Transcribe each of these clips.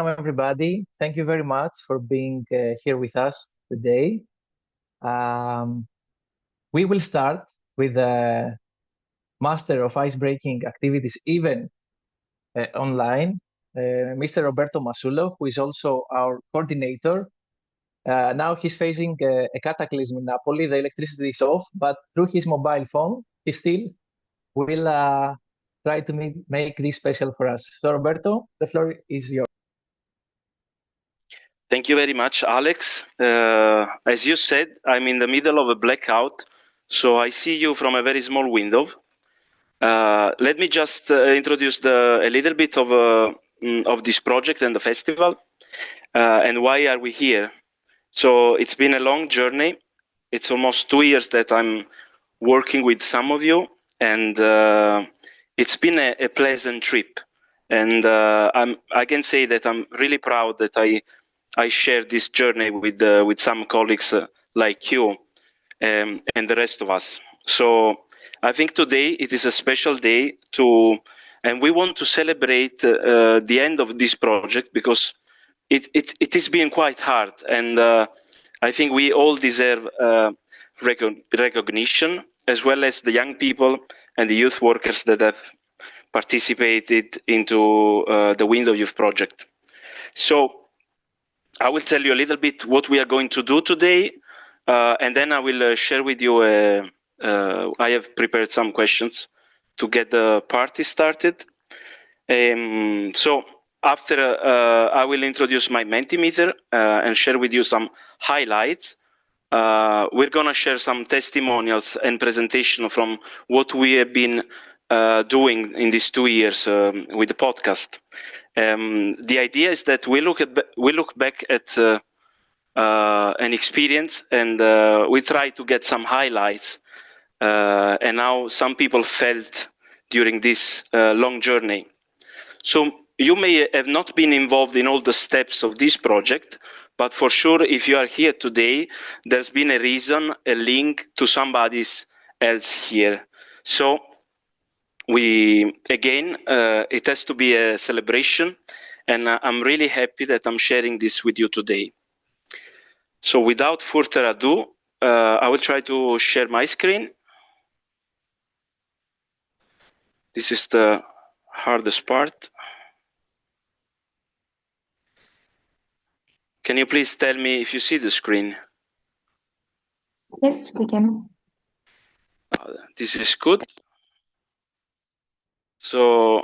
Welcome, everybody. Thank you very much for being here with us today. Um, we will start with the Master of Icebreaking Activities event online, Mr. Roberto Masulo, who is also our coordinator. Now he's facing a cataclysm in Napoli. The electricity is off, but through his mobile phone, he still will try to make this special for us. So, Roberto, the floor is yours. Thank you very much, Alex. As you said, I'm in the middle of a blackout, so I see you from a very small window. Let me just introduce a little bit of this project and the festival, and why are we here. So it's been a long journey. It's almost 2 years that I'm working with some of you, and it's been a pleasant trip. And I can say that I'm really proud that I shared this journey with some colleagues like you and the rest of us. So I think today it is a special day and we want to celebrate the end of this project because it is being quite hard, and I think we all deserve recognition, as well as the young people and the youth workers that have participated into the Window Youth project. So I will tell you a little bit what we are going to do today, and then I will share with you. I have prepared some questions to get the party started. So after I will introduce my Mentimeter and share with you some highlights. We're gonna share some testimonials and presentation from what we have been doing in these 2 years with the podcast. The idea is that we look back at an experience, and we try to get some highlights and how some people felt during this long journey. So you may have not been involved in all the steps of this project, but for sure, if you are here today, there's been a reason, a link to somebody else here. So it has to be a celebration, and I'm really happy that I'm sharing this with you today. So without further ado, I will try to share my screen. This is the hardest part. Can you please tell me if you see the screen? Yes, we can. This is good. So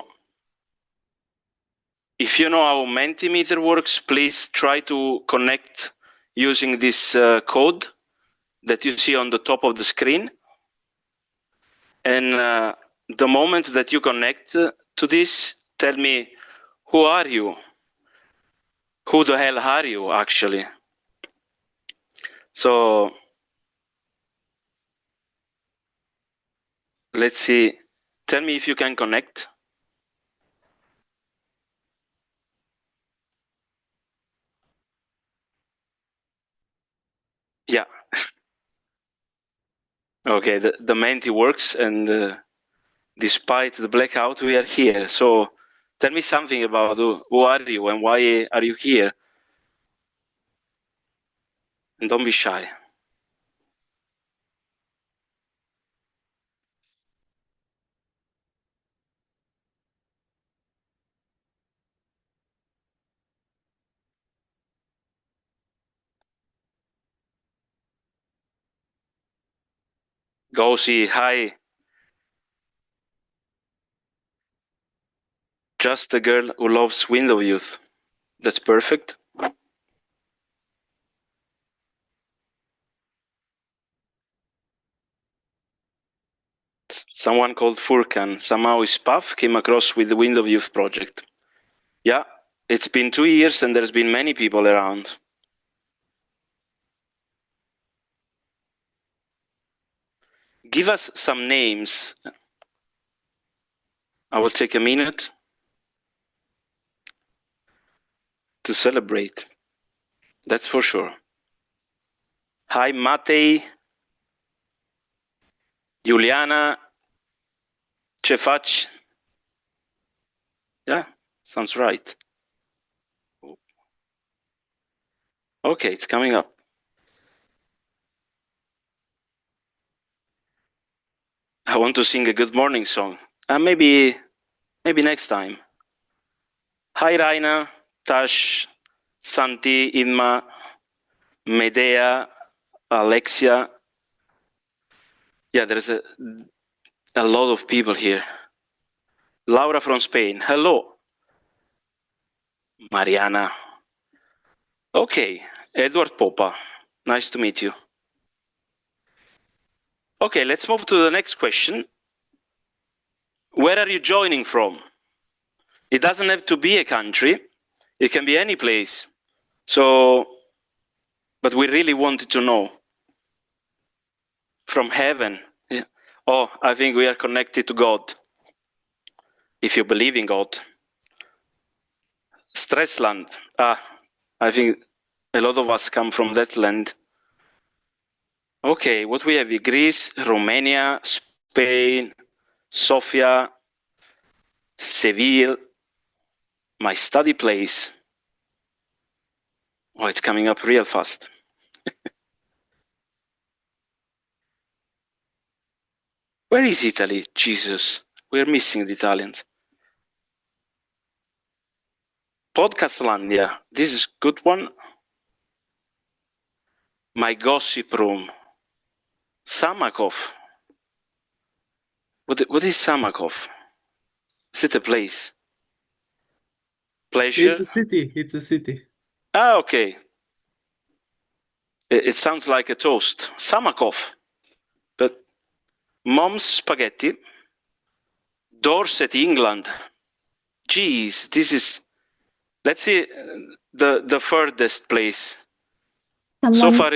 if you know how Mentimeter works, please try to connect using this code that you see on the top of the screen. And the moment that you connect to this, tell me, who are you? Who the hell are you, actually? So let's see. Tell me if you can connect. Yeah. Okay, the Menti works, and despite the blackout, we are here. So tell me something about who are you and why are you here? And don't be shy. Go see, hi. Just a girl who loves Window Youth. That's perfect. Someone called Furkan, somehow his path came across with the Window Youth project. Yeah, it's been 2 years and there's been many people around. Give us some names. I will take a minute to celebrate. That's for sure. Hi, Matej, Juliana, Cefach. Yeah, sounds right. Okay, it's coming up. I want to sing a good morning song. Maybe next time. Hi, Raina, Tash, Santi, Inma, Medea, Alexia. Yeah, there's a lot of people here. Laura from Spain. Hello. Mariana. Okay. Edward Popa. Nice to meet you. Okay, let's move to the next question. Where are you joining from? It doesn't have to be a country. It can be any place. So, but we really wanted to know. From heaven. Yeah. Oh, I think we are connected to God. If you believe in God. Stressland. I think a lot of us come from that land. Okay, what we have here? Greece, Romania, Spain, Sofia, Seville, my study place. Oh, it's coming up real fast. Where is Italy? Jesus, we're missing the Italians. Podcastlandia, this is good one. My gossip room. Samakov. What is Samakov? Is it a place? Pleasure? It's a city. It's a city. Okay. It sounds like a toast. Samakov. But Mom's Spaghetti. Dorset, England. Geez, this is... Let's see the furthest place. So far...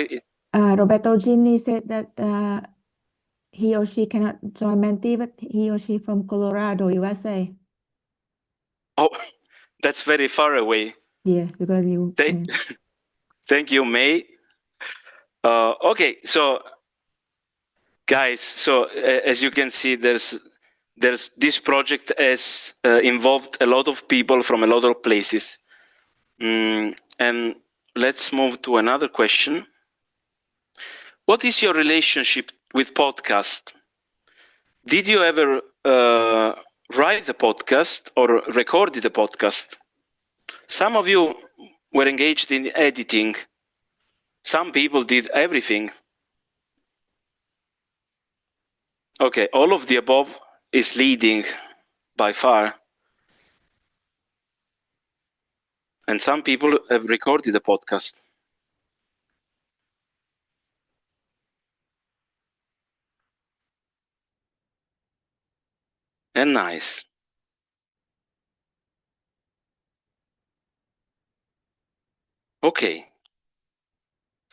Roberto Gini said that he or she cannot join Menti, but he or she from Colorado, USA. Oh, that's very far away. Yeah, because you... Thank you, May. Okay, so guys, so as you can see, there's this project has involved a lot of people from a lot of places. And let's move to another question. What is your relationship with podcast? Did you ever write a podcast or recorded a podcast? Some of you were engaged in editing. Some people did everything. Okay, all of the above is leading by far. And some people have recorded a podcast. And nice. Okay.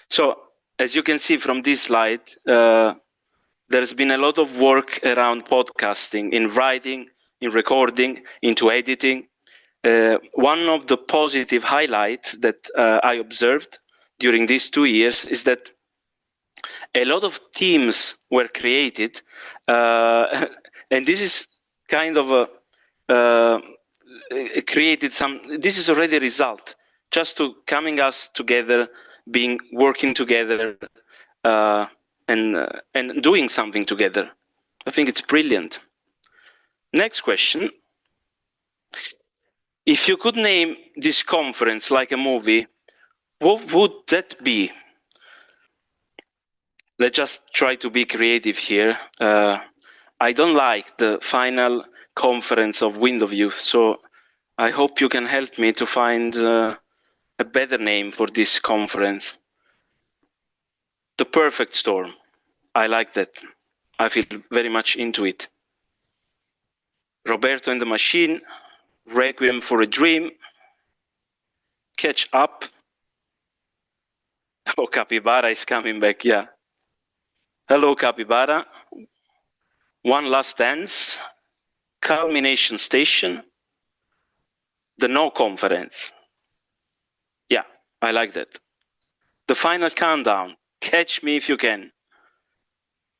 So, as you can see from this slide, there's been a lot of work around podcasting, in writing, in recording, into editing. One of the positive highlights that I observed during these 2 years is that a lot of teams were created, and this is kind of created some. This is already a result, just to coming us together, working together, and doing something together. I think it's brilliant. Next question. If you could name this conference like a movie, what would that be? Let's just try to be creative here. I don't like the final conference of Wind of Youth, so I hope you can help me to find a better name for this conference. The Perfect Storm. I like that. I feel very much into it. Roberto and the Machine, Requiem for a Dream, Catch Up. Oh, Capybara is coming back, yeah. Hello, Capybara. One Last Dance, Culmination Station, the No Conference. Yeah, I like that. The Final Countdown, Catch Me If You Can.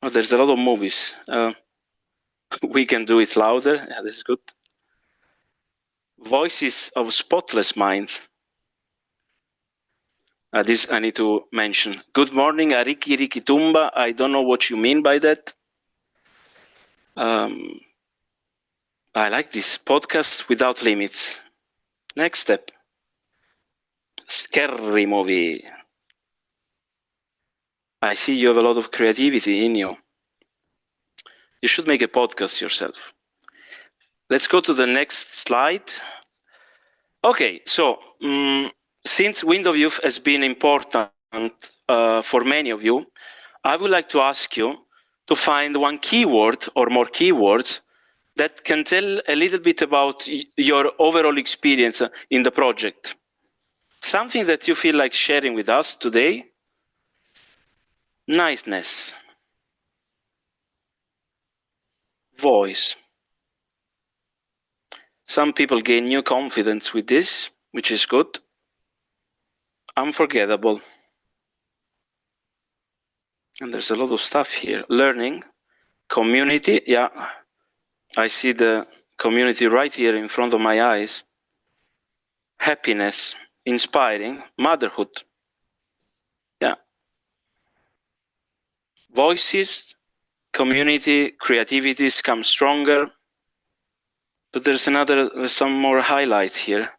Oh, there's a lot of movies. We can do it louder. Yeah, this is good. Voices of Spotless Minds. This I need to mention. Good morning, Ariki Riki Tumba. I don't know what you mean by that. I like this podcast without limits. Next step. Scary movie. I see you have a lot of creativity in you. You should make a podcast yourself. Let's go to the next slide. Okay, so since Wind of Youth has been important for many of you, I would like to ask you to find one keyword or more keywords that can tell a little bit about your overall experience in the project. Something that you feel like sharing with us today. Niceness. Voice. Some people gain new confidence with this, which is good. Unforgettable. And there's a lot of stuff here. Learning. Community. Yeah. I see the community right here in front of my eyes. Happiness. Inspiring. Motherhood. Yeah. Voices, community, creativities come stronger. But there's some more highlights here.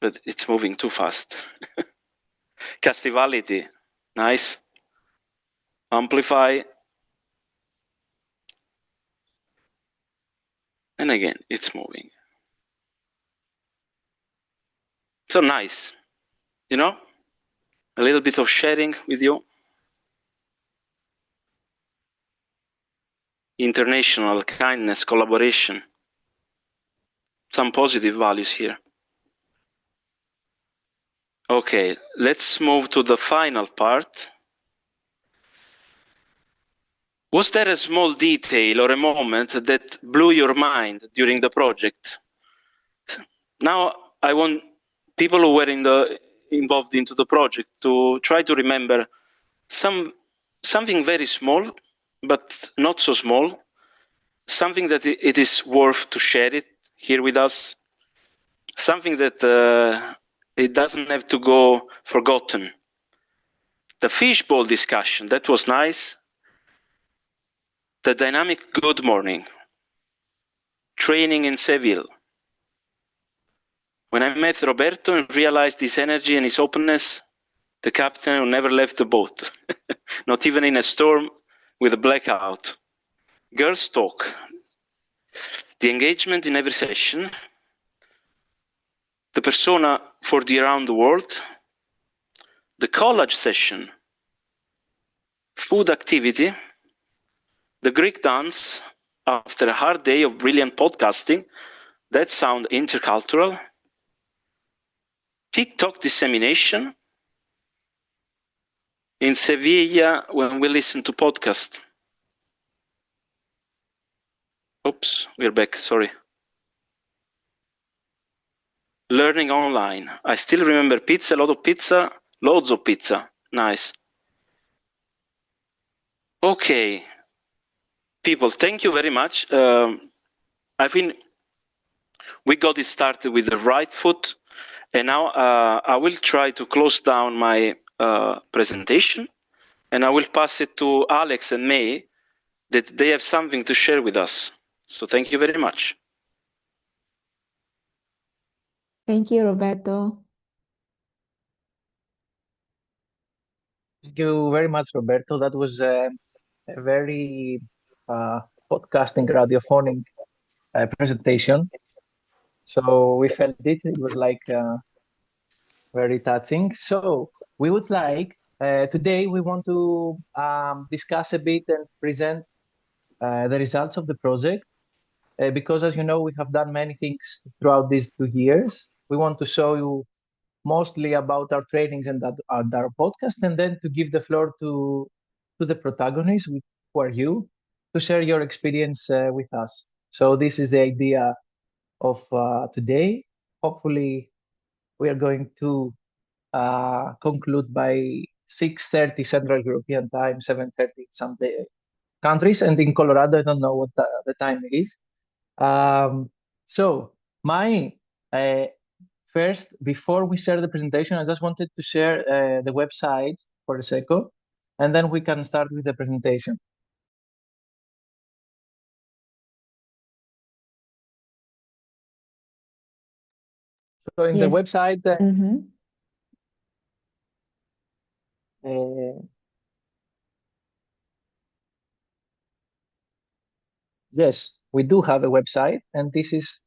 But it's moving too fast. Castivality, nice. Amplify. And again, it's moving. So nice, you know? A little bit of sharing with you. International kindness, collaboration. Some positive values here. Okay, let's move to the final part. Was there a small detail or a moment that blew your mind during the project? Now I want people who were involved into the project to try to remember something very small, but not so small, something that it is worth to share it here with us, something that it doesn't have to go forgotten. The fishbowl discussion, that was nice. The dynamic good morning. Training in Seville. When I met Roberto and realized his energy and his openness, the captain who never left the boat, not even in a storm with a blackout. Girls talk. The engagement in every session. The persona for the around the world. The collage session. Food activity. The Greek dance after a hard day of brilliant podcasting. That sound intercultural. TikTok dissemination. In Sevilla when we listen to podcast. Oops, we're back, sorry. Learning online. I still remember pizza, a lot of pizza, loads of pizza. Nice. Okay. People, thank you very much. I think we got it started with the right foot, and now I will try to close down my presentation, and I will pass it to Alex and May, that they have something to share with us. So thank you very much. Thank you, Roberto. Thank you very much, Roberto. That was a very podcasting, radiophonic presentation. So we felt it. It was like very touching. So we would like, today we want to discuss a bit and present the results of the project. Because as you know, we have done many things throughout these 2 years. We want to show you mostly about our trainings and our podcast, and then to give the floor to the protagonists, who are you, to share your experience with us. So this is the idea of today. Hopefully, we are going to conclude by 6:30 Central European Time, 7:30 some countries, and in Colorado, I don't know what the time is. So my first, before we share the presentation, I just wanted to share the website for a second, and then we can start with the presentation. So in the Yes. website, Mm-hmm. yes, we do have a website, and this is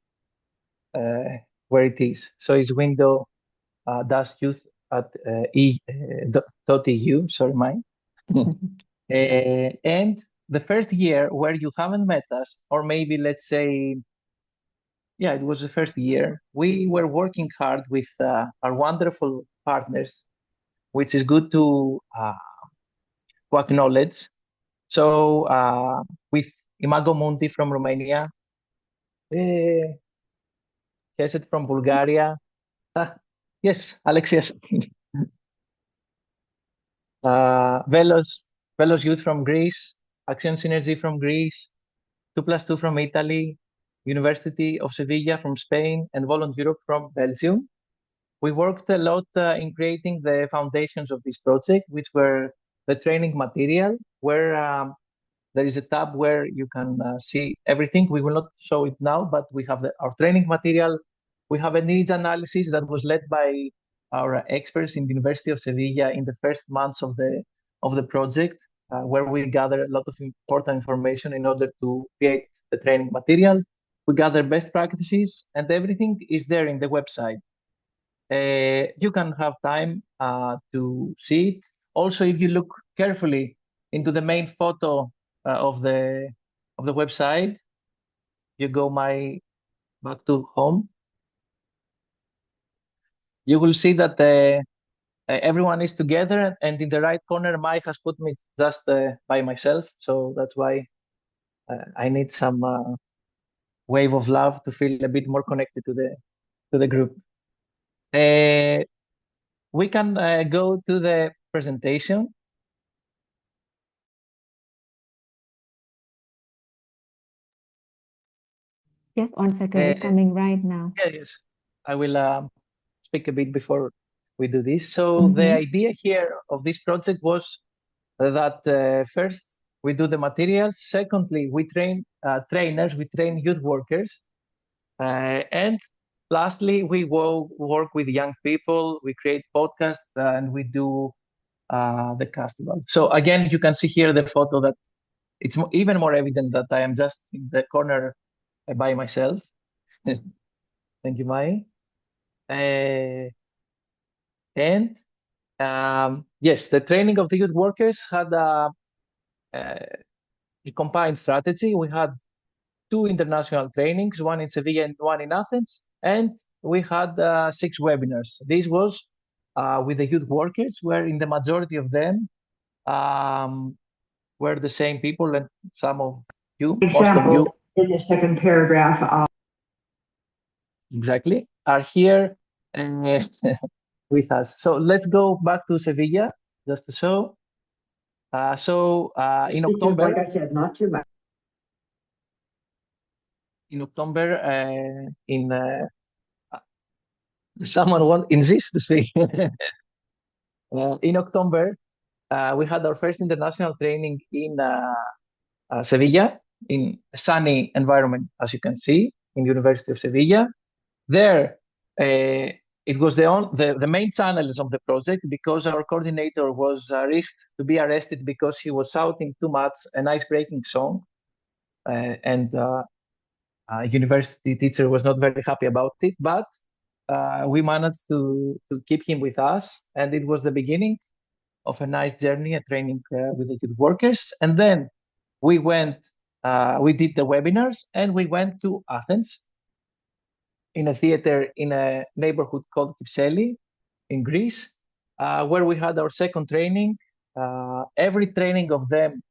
where it is. So it's window dash youth at .eu, sorry, mine. And the first year where you haven't met us, or maybe let's say, yeah, it was the first year, we were working hard with our wonderful partners, which is good to acknowledge. So with Imago Mundi from Romania, Keset from Bulgaria, yes, Alexias, Velos Youth from Greece, Action Synergy from Greece, 2+2 from Italy, University of Sevilla from Spain, and Volont Europe from Belgium. We worked a lot in creating the foundations of this project, which were the training material, where there is a tab where you can see everything. We will not show it now, but we have our training material. We have a needs analysis that was led by our experts in the University of Sevilla in the first months of the project, where we gather a lot of important information in order to create the training material. We gather best practices, and everything is there in the website. You can have time to see it. Also, if you look carefully into the main photo of the website, you go back to home. You will see that everyone is together, and in the right corner, Mike has put me just by myself. So that's why I need some wave of love to feel a bit more connected to the group. We can go to the presentation. Yes, 1 second, it's coming right now. Yeah, yes. I will speak a bit before we do this. So the idea here of this project was that first we do the materials. Secondly, we train trainers, we train youth workers. And lastly, we work with young people. We create podcasts and we do the festival. So again, you can see here the photo that it's even more evident that I am just in the corner by myself. Thank you, Mai. And yes, the training of the youth workers had a combined strategy. We had 2 international trainings, one in Sevilla and one in Athens, and we had 6 webinars. This was with the youth workers, where in the majority of them were the same people, and some of you, most of you, in the second paragraph, exactly, are here with us. So let's go back to Sevilla just to show. In October, like I said, not too much. In October, someone insists to speak. In October, we had our first international training in Sevilla, in a sunny environment, as you can see, in the University of Sevilla. There, it was the main channels of the project, because our coordinator was to be arrested because he was shouting too much an ice-breaking song, and university teacher was not very happy about it, but we managed to keep him with us, and it was the beginning of a nice journey, a training with the youth workers. And then we did the webinars, and we went to Athens in a theater in a neighborhood called Kypseli in Greece, where we had our second training. Every training of them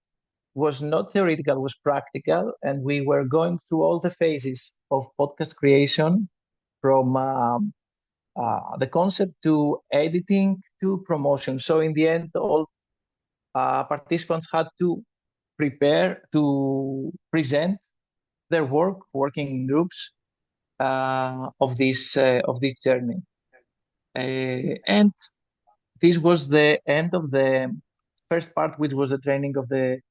was not theoretical, was practical, and we were going through all the phases of podcast creation, from the concept to editing to promotion. So in the end, all participants had to prepare to present their work, working in groups of this journey. And this was the end of the first part, which was the training of the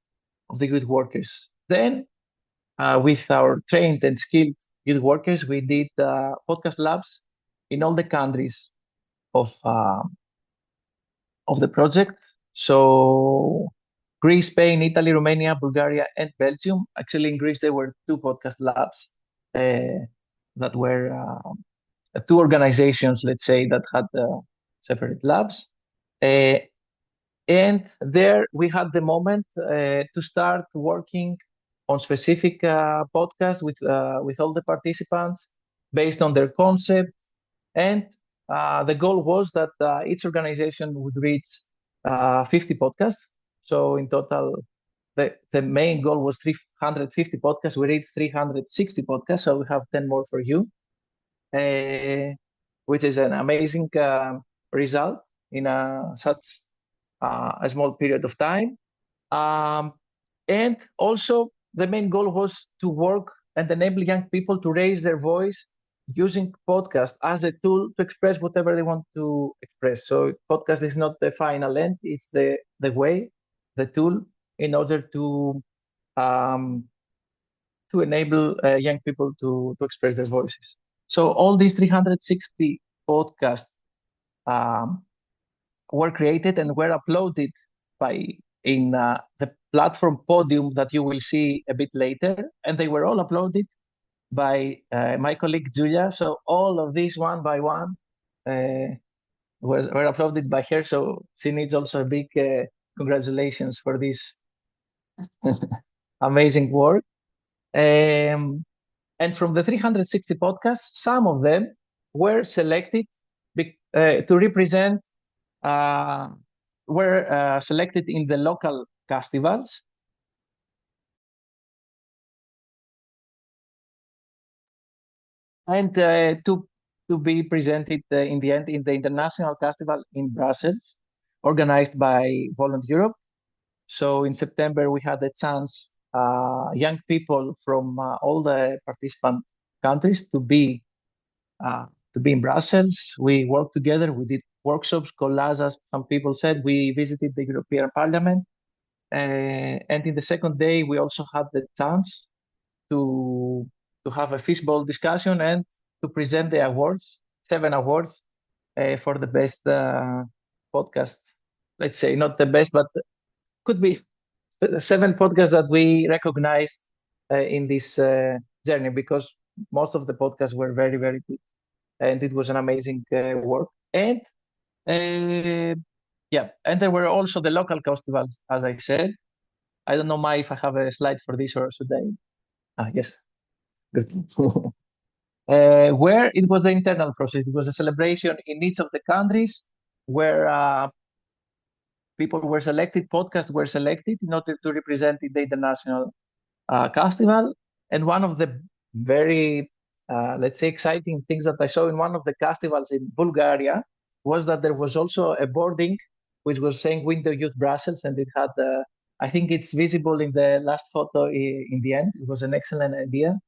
youth workers. Then, with our trained and skilled youth workers, we did podcast labs in all the countries of the project. So Greece, Spain, Italy, Romania, Bulgaria, and Belgium. Actually, in Greece, there were two podcast labs that were two organizations, let's say, that had separate labs. And there we had the moment to start working on specific podcasts with all the participants based on their concept. And the goal was that each organization would reach 50 podcasts. So in total, the main goal was 350 podcasts. We reached 360 podcasts, so we have 10 more for you, which is an amazing result in such a small period of time. And also, the main goal was to work and enable young people to raise their voice using podcast as a tool to express whatever they want to express. So podcast is not the final end; it's the way, the tool in order to enable young people to express their voices. So all these 360 podcasts um, were created and were uploaded in the platform Podium that you will see a bit later, and they were all uploaded by my colleague Julia. So all of these one by one were uploaded by her. So she needs also a big congratulations for this amazing work. And from the 360 podcasts, some of them were selected to represent, were selected in the local festivals. And to be presented in the end in the International Festival in Brussels, organized by Volunteer Europe. So in September, we had a chance, young people from all the participant countries to be in Brussels. We worked together. We did workshops, collages, as some people said. We visited the European Parliament. And in the second day, we also had the chance to have a fishbowl discussion and to present the awards, 7 awards for the best podcast. Let's say not the best, but could be 7 podcasts that we recognized in this journey, because most of the podcasts were very, very good. And it was an amazing work. And yeah, and there were also the local festivals, as I said. I don't know, Mai, if I have a slide for this or should I? Yes, good. Where it was the internal process. It was a celebration in each of the countries where people were selected, podcasts were selected in order to represent the international festival. And one of the very, let's say, exciting things that I saw in one of the festivals in Bulgaria was that there was also a boarding which was saying Winter Youth Brussels, and it had, I think it's visible in the last photo in the end. It was an excellent idea.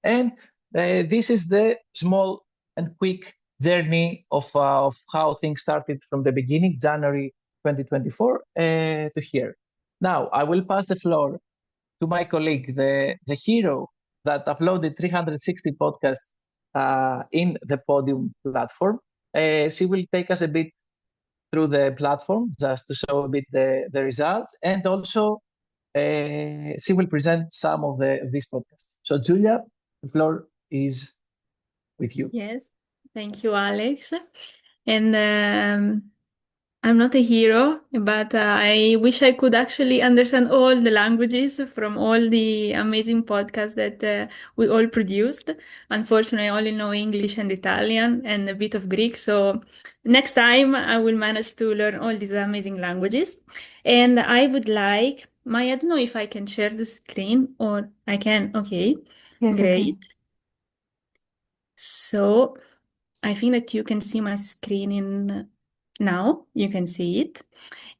And this is the small and quick journey of how things started from the beginning, January 2024, to here. Now, I will pass the floor to my colleague, the hero that uploaded 360 podcasts in the Podium platform. She will take us a bit through the platform just to show a bit the results, and also she will present some of these podcasts. So Julia, the floor is with you. Yes, thank you, Alex. And I'm not a hero, but I wish I could actually understand all the languages from all the amazing podcasts that we all produced. Unfortunately, I only know English and Italian and a bit of Greek. So next time I will manage to learn all these amazing languages. And I would like, Maya, I don't know if I can share the screen or I can. Okay, Yes, I can. great. So I think that you can see my screen in Now you can see it.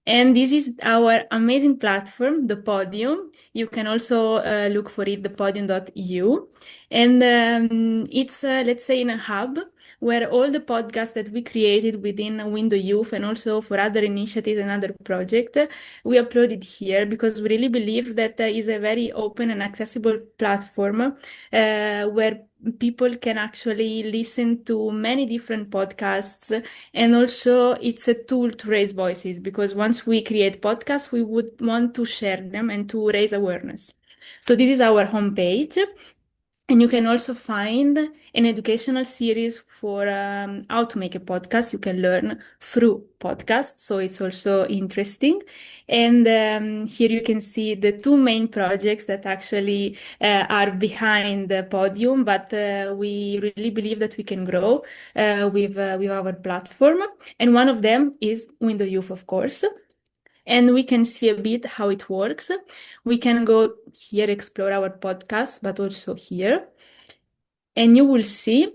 And this is our amazing platform, the Podium. You can also look for it, thepodium.eu. And it's, let's say, in a hub where all the podcasts that we created within Window Youth and also for other initiatives and other projects, we upload it here because we really believe that is a very open and accessible platform where people can actually listen to many different podcasts, and also it's a tool to raise voices because once we create podcasts, we would want to share them and to raise awareness. So this is our homepage. And you can also find an educational series for how to make a podcast. You can learn through podcasts, so it's also interesting. And here you can see the two main projects that actually are behind the podium, but we really believe that we can grow with our platform. And one of them is Window Youth, of course. And we can see a bit how it works. We can go here, explore our podcast, but also here. And you will see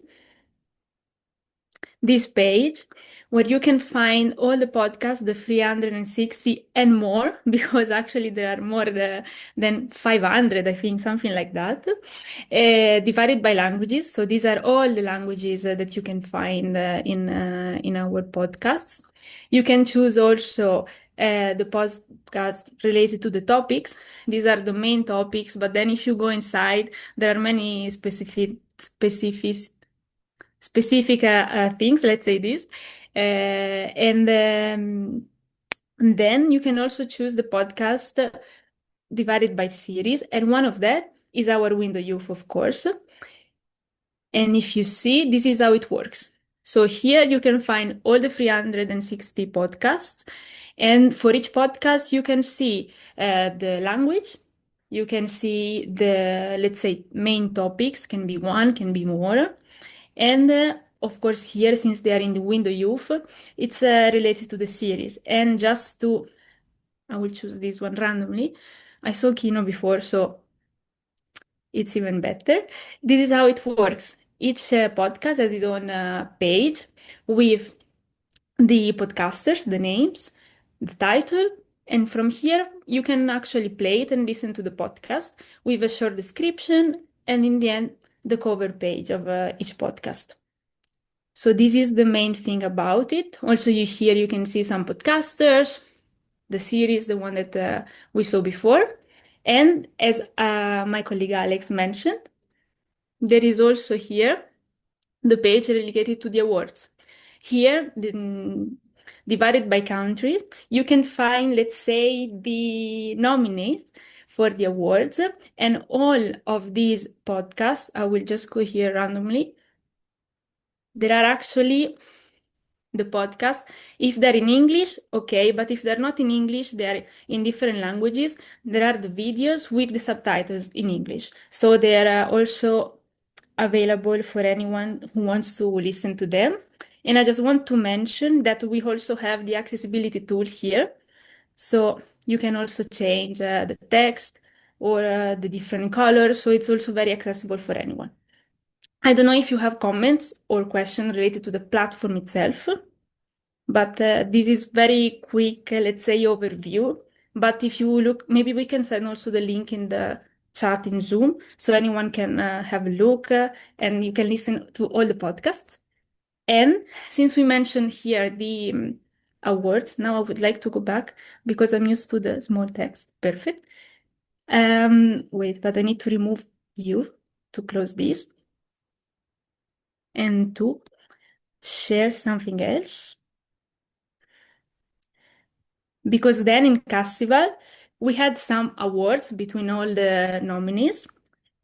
this page where you can find all the podcasts, the 360 and more, because actually there are more than 500, I think, something like that, divided by languages. So these are all the languages that you can find in our podcasts. You can choose also the podcast related to the topics. These are the main topics, but then if you go inside, there are many specific things, let's say this. And then you can also choose the podcast divided by series. And one of that is our Window Youth, of course. And if you see, this is how it works. So here you can find all the 360 podcasts. And for each podcast, you can see the language. You can see the, let's say, main topics, can be one, can be more. And of course, here, since they are in the Window Youth, it's related to the series. And just to, I will choose this one randomly. I saw Kino before, so it's even better. This is how it works. Each podcast has its own page with the podcasters, the names, the title, and from here you can actually play it and listen to the podcast with a short description and in the end the cover page of each podcast. So this is the main thing about it. Also, you can see some podcasters, the series, the one that we saw before. And as my colleague Alex mentioned, there is also here the page related to the awards. Here, divided by country, you can find, let's say, the nominees for the awards. And all of these podcasts, I will just go here randomly. There are actually the podcast. If they're in English, okay, but if they're not in English, they're in different languages, there are the videos with the subtitles in English. So they are also available for anyone who wants to listen to them. And I just want to mention that we also have the accessibility tool here. So you can also change the text or the different colors. So it's also very accessible for anyone. I don't know if you have comments or questions related to the platform itself, but this is very quick, let's say, overview. But if you look, maybe we can send also the link in the chat in Zoom so anyone can have a look and you can listen to all the podcasts. And since we mentioned here the awards, now I would like to go back because I'm used to the small text. Perfect. Wait, but I need to remove you to close this and to share something else. Because then in Castival, we had some awards between all the nominees,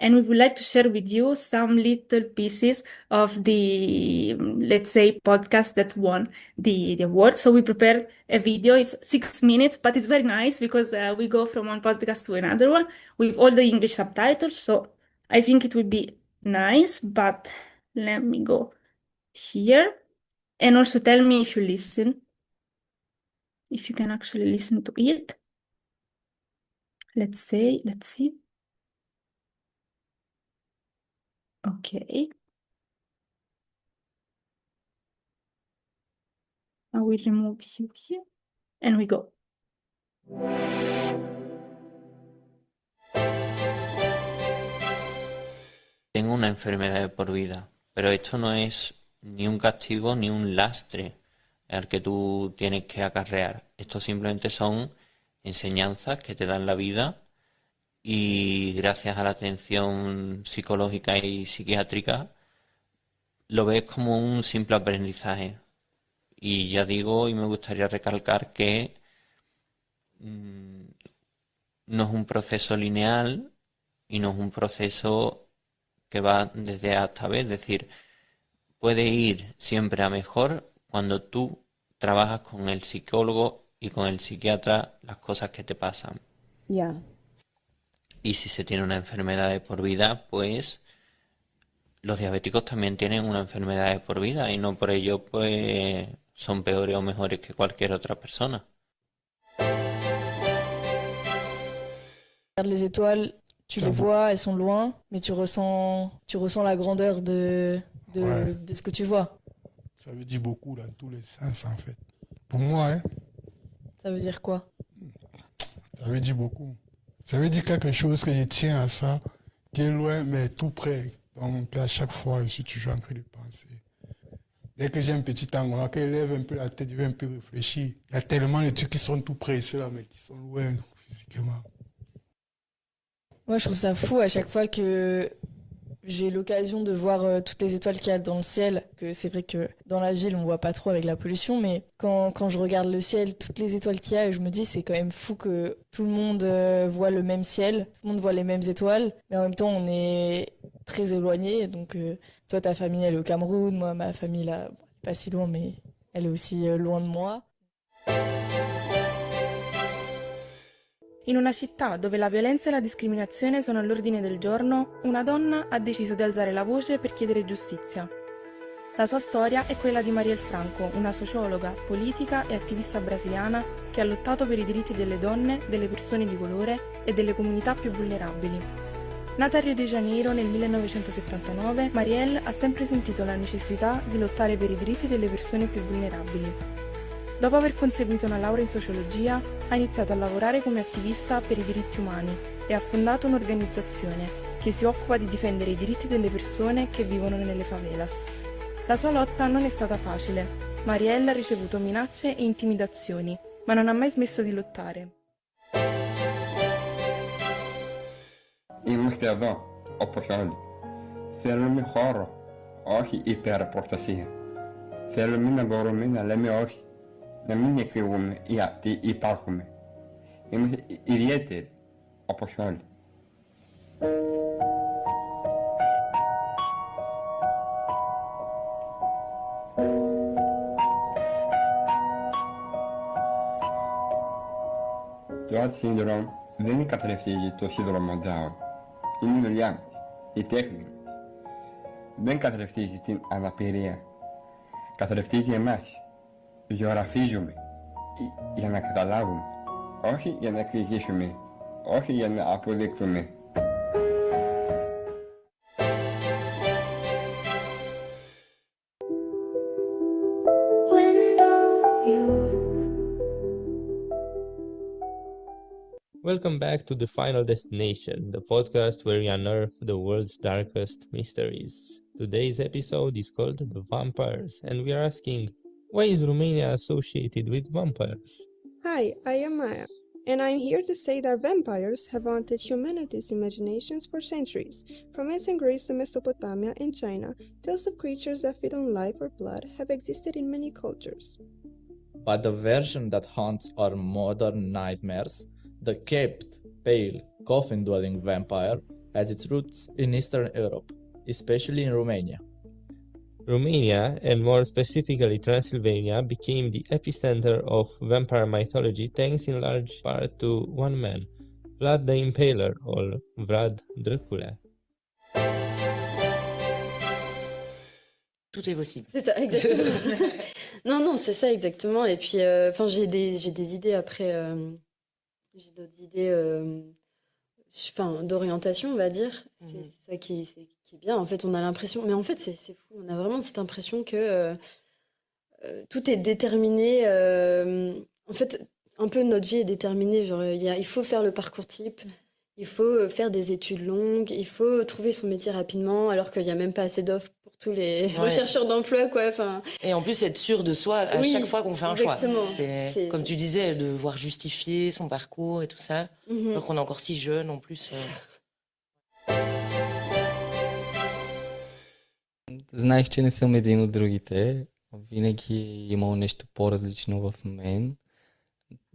and we would like to share with you some little pieces of the, let's say, podcast that won the award. So we prepared a video. It's 6 minutes, but it's very nice because we go from one podcast to another one with all the English subtitles. So I think it would be nice, but let me go here. And also tell me if you listen, if you can actually listen to it. Let's see. Okay. I will remove you here. And we go. Tengo una enfermedad de por vida, pero esto no es ni un castigo ni un lastre al que tú tienes que acarrear. Esto simplemente son enseñanzas que te dan la vida y gracias a la atención psicológica y psiquiátrica lo ves como un simple aprendizaje. Y ya digo, y me gustaría recalcar que no es un proceso lineal y no es un proceso que va desde A hasta B, es decir, puede ir siempre a mejor cuando tú trabajas con el psicólogo y con el psiquiatra las cosas que te pasan. Yeah. Y si se tiene una enfermedad de por vida, pues los diabéticos también tienen una enfermedad de por vida y no por ello pues son peores o mejores que cualquier otra persona. Les étoiles, tu les vois, elles sont loin, mais tu ressens la grandeur de ce que tu vois. Ça veut dire beaucoup dans tous les sens, en fait. Pour moi, hein, Ça veut dire quoi? ça veut dire beaucoup. Ça veut dire quelque chose que je tiens à ça, qui est loin, mais tout près. Donc, à chaque fois, je suis toujours en train de penser. Dès que j'ai un petit angle, quand je lève un peu la tête, je vais un peu réfléchir. Il y a tellement de trucs qui sont tout près ici, là, mais qui sont loin physiquement. Moi, je trouve ça fou à chaque fois que j'ai l'occasion de voir toutes les étoiles qu'il y a dans le ciel, que c'est vrai que dans la ville, on voit pas trop avec la pollution, mais quand je regarde le ciel, toutes les étoiles qu'il y a, je me dis, c'est quand même fou que tout le monde voit le même ciel, tout le monde voit les mêmes étoiles, mais en même temps, on est très éloignés. Donc, toi, ta famille, elle est au Cameroun, moi, ma famille, là, pas si loin, mais elle est aussi loin de moi. In una città dove la violenza e la discriminazione sono all'ordine del giorno, una donna ha deciso di alzare la voce per chiedere giustizia. La sua storia è quella di Marielle Franco, una sociologa, politica e attivista brasiliana che ha lottato per i diritti delle donne, delle persone di colore e delle comunità più vulnerabili. Nata a Rio de Janeiro nel 1979, Marielle ha sempre sentito la necessità di lottare per i diritti delle persone più vulnerabili. Dopo aver conseguito una laurea in sociologia, ha iniziato a lavorare come attivista per i diritti umani e ha fondato un'organizzazione che si occupa di difendere i diritti delle persone che vivono nelle favelas. La sua lotta non è stata facile. Marielle ha ricevuto minacce e intimidazioni, ma non ha mai smesso di lottare. Είμαστε εδώ, όπως όλοι. Θέλουμε χώρο, όχι υπεραπροστασία. Θέλουμε να μπορούμε να λέμε όχι. Να μην εκφύγουμε γιατί υπάρχουμε. Είμαστε ιδιαίτεροι, όπως όλοι. Το Art Syndrome δεν καθρεφτίζει το σύνδρομο Down. Είναι η δουλειά μας, η τέχνη μας. Δεν καθρεφτίζει την αναπηρία. Καθρεφτίζει εμάς. Ζωγραφίζουμε για να καταλάβουμε, όχι για να εκδικήσουμε, όχι για να αποδείξουμε. Welcome back to The Final Destination, the podcast where we unearth the world's darkest mysteries. Today's episode is called The Vampires, and we are asking, why is Romania associated with vampires? Hi, I am Maya, and I'm here to say that vampires have haunted humanity's imaginations for centuries. From ancient Greece to Mesopotamia and China, tales of creatures that feed on life or blood have existed in many cultures. But the version that haunts our modern nightmares, the capped, pale, coffin-dwelling vampire, has its roots in Eastern Europe, especially in Romania. Romania, and more specifically Transylvania, became the epicenter of vampire mythology thanks in large part to one man, Vlad the Impaler, or Vlad Dracula. Tout est possible. C'est ça, exactement. non, c'est ça exactement. Et puis, j'ai des idées après, j'ai d'autres idées d'orientation, on va dire. C'est ça qui est bien. En fait, on a l'impression, mais en fait, c'est fou. On a vraiment cette impression que tout est déterminé. En fait, un peu notre vie est déterminée. Genre, il faut faire le parcours type, il faut faire des études longues, il faut trouver son métier rapidement, alors qu'il n'y a même pas assez d'offres pour tous les rechercheurs d'emploi, quoi. Enfin, Et en plus, être sûr de soi à oui, chaque fois qu'on fait un exactement. choix. C'est comme tu disais, devoir justifier son parcours et tout ça. Mhm. Alors qu'on est encore si jeune en plus. Знаех, че не съм един от другите. Винаги е имало нещо по-различно в мен.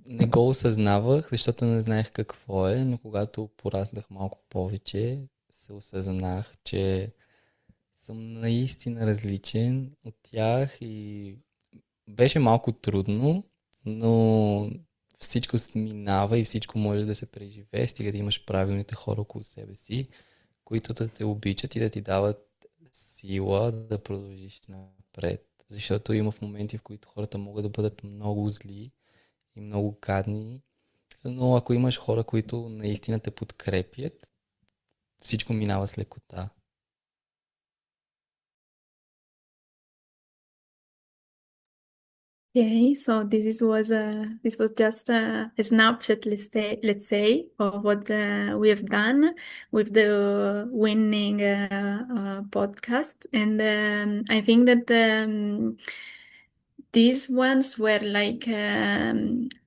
Не го осъзнавах, защото не знаех какво е, но когато пораснах малко повече, се осъзнах, че съм наистина различен от тях и беше малко трудно, но всичко минава и всичко може да се преживее, стига да имаш правилните хора около себе си, които да те обичат и да ти дават сила да продължиш напред. Защото има в моменти, в които хората могат да бъдат много зли и много гадни, но ако имаш хора, които наистина те подкрепят, всичко минава с лекота. Okay, so this was just a snapshot, let's say, of what we have done with the winning podcast, and I think that these ones were like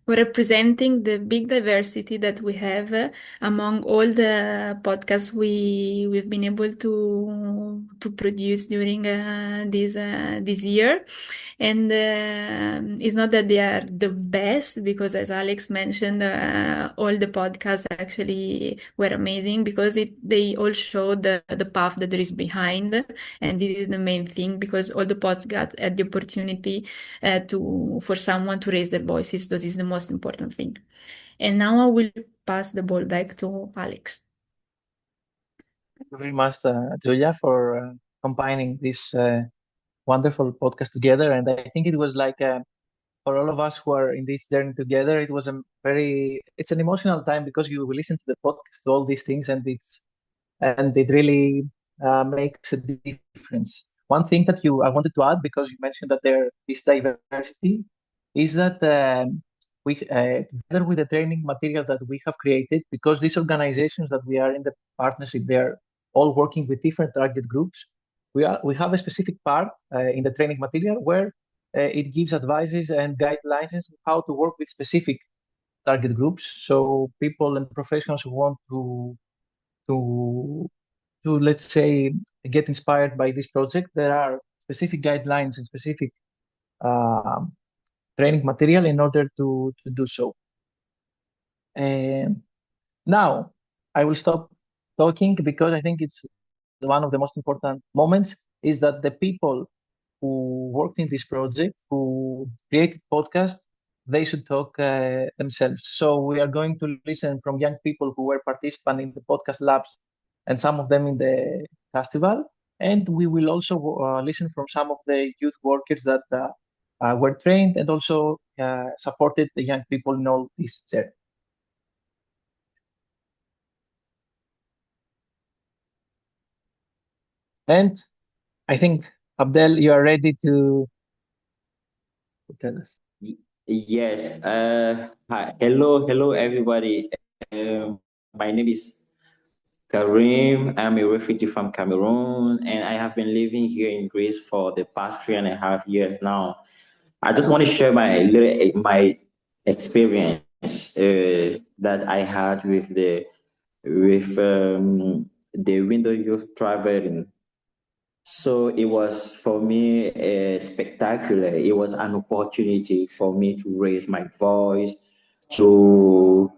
were representing the big diversity that we have among all the podcasts we've been able to produce during this year. And it's not that they are the best, because as Alex mentioned, all the podcasts actually were amazing, because they all show the path that there is behind. And this is the main thing, because all the podcasts had the opportunity for someone to raise their voices. That is the most important thing. And now I will pass the ball back to Alex. Thank you very much, Julia, for combining this wonderful podcast together. And I think it was like for all of us who are in this journey together, it's an emotional time, because you will listen to the podcast, to all these things, and it really makes a difference. One thing that I wanted to add, because you mentioned that there is diversity, is that we together with the training material that we have created, because these organizations that we are in the partnership, they are all working with different target groups. We have a specific part in the training material where it gives advices and guidelines on how to work with specific target groups. So people and professionals who want to let's say get inspired by this project, there are specific guidelines and specific training material in order to do so. Now I will stop talking, because I think it's one of the most important moments, is that the people who worked in this project, who created podcast, they should talk themselves. So we are going to listen from young people who were participants in the podcast labs, and some of them in the festival. And we will also listen from some of the youth workers that were trained and also supported the young people in all this journey. And I think, Abdel, you are ready to tell us. Yes. Hi. Hello, everybody. My name is Karim. I'm a refugee from Cameroon, and I have been living here in Greece for the past 3.5 years now. I just want to share my experience that I had with the window youth traveling. So it was for me spectacular. It was an opportunity for me to raise my voice, to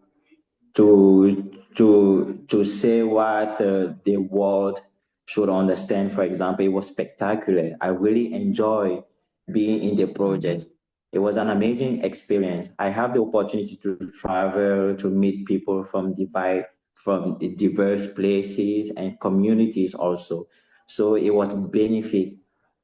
say what the world should understand. For example, it was spectacular. I really enjoy being in the project. It was an amazing experience. I have the opportunity to travel, to meet people from diverse places and communities also. So it was benefit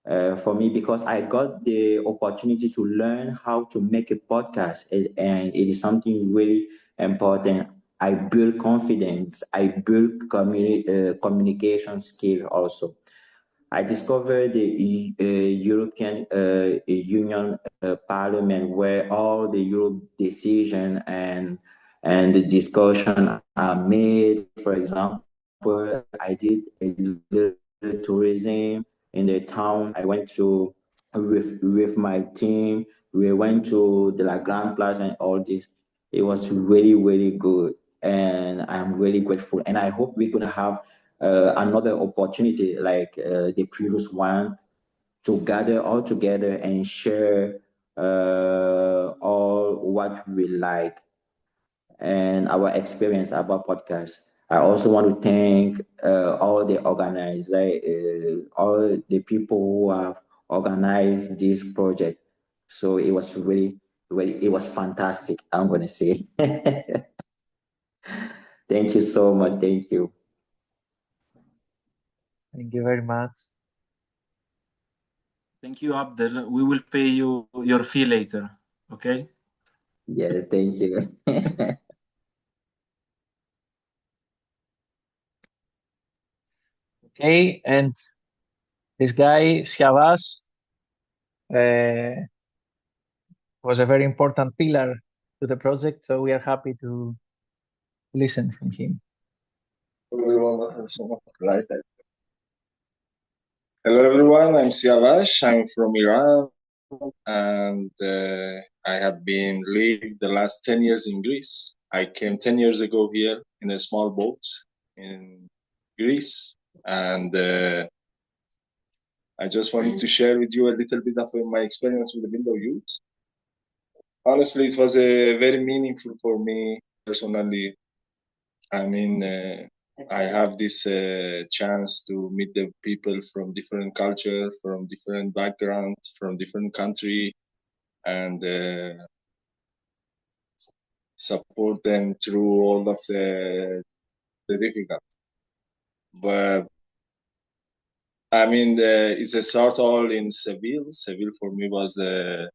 for me, because I got the opportunity to learn how to make a podcast, and it is something really important. I build confidence. I build communication skill also. I discovered the European Union Union Parliament, where all the Europe decision and the discussion are made. For example, I did a little tourism in the town. I went to with my team. We went to the La Grande Place and all this. It was really, really good, and I'm really grateful. And I hope we're gonna have another opportunity like the previous one to gather all together and share all what we like and our experience about podcast. I also want to thank all the organizers, all the people who have organized this project. So it was really, it was fantastic. I'm gonna say, thank you so much. Thank you. Thank you very much. Thank you, Abdel. We will pay you your fee later. Okay? Yeah, thank you. Okay, and this guy, Shabazz, was a very important pillar to the project, so we are happy to listen from him. Right. Hello everyone, I'm Siavash, I'm from Iran, and I have been living the last 10 years in Greece. I came 10 years ago here in a small boat in Greece, and I just wanted to share with you a little bit of my experience with the Window Youth. Honestly, it was very meaningful for me personally. I mean, I have this chance to meet the people from different culture, from different background, from different country, and support them through all of the difficult. But I mean, it's a start all in Seville. Seville for me was a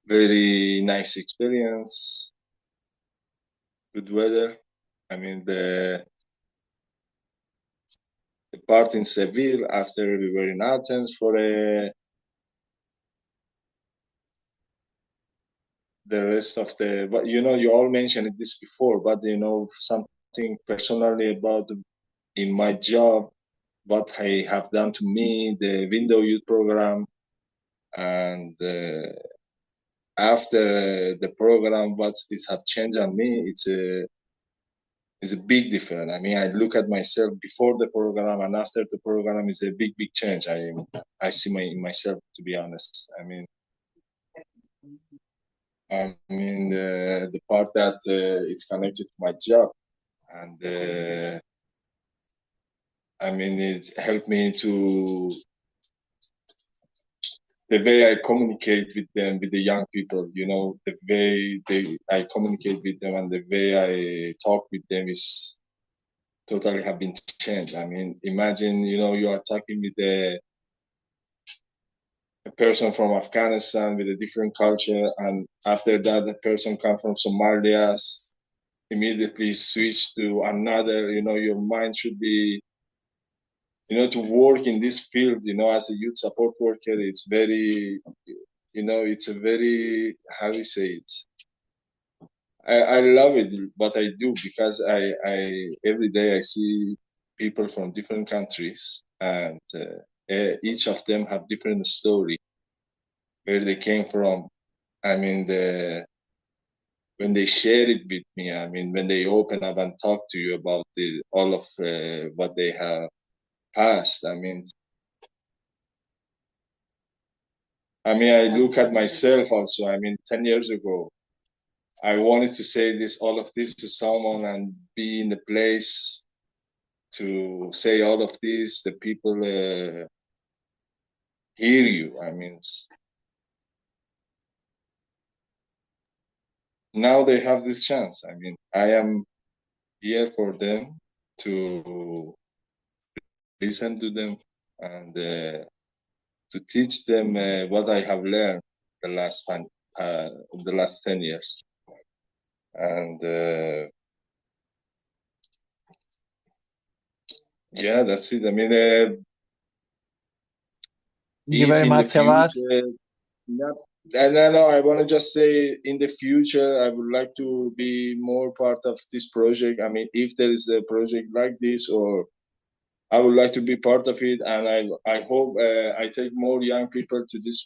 very nice experience. Good weather. I mean, the part in Seville after we were in Athens for the rest of the, but you know, you all mentioned this before, but you know, something personally about in my job, what I have done to me, the Window Youth program, and after the program, what this have changed on me, it's a big difference. I mean, I look at myself before the program and after the program is a big change. I see myself, to be honest. I mean, the part that it's connected to my job, and I mean, it helped me to the way I communicate with them, with the young people. You know, the way I communicate with them and the way I talk with them is totally have been changed. I mean, imagine, you know, you are talking with a person from Afghanistan with a different culture, and after that, the person comes from Somalia, immediately switch to another. You know, your mind should be, you know, to work in this field, you know, as a youth support worker, it's very, you know, it's a very, how do you say it? I love it, what I do, because I every day I see people from different countries, and each of them have different story, where they came from. I mean, when they share it with me, I mean, when they open up and talk to you about all of what they have passed, I mean, I look at myself also. I mean, 10 years ago, I wanted to say all of this to someone and be in the place to say all of this. The people hear you. I mean, now they have this chance. I mean, I am here for them to listen to them and to teach them what I have learned the last 10 years. And yeah, that's it. I mean, Thank you very much, Shabazz. No, no, I want to just say in the future, I would like to be more part of this project. I mean, if there is a project like this, or I would like to be part of it, and I hope I take more young people to this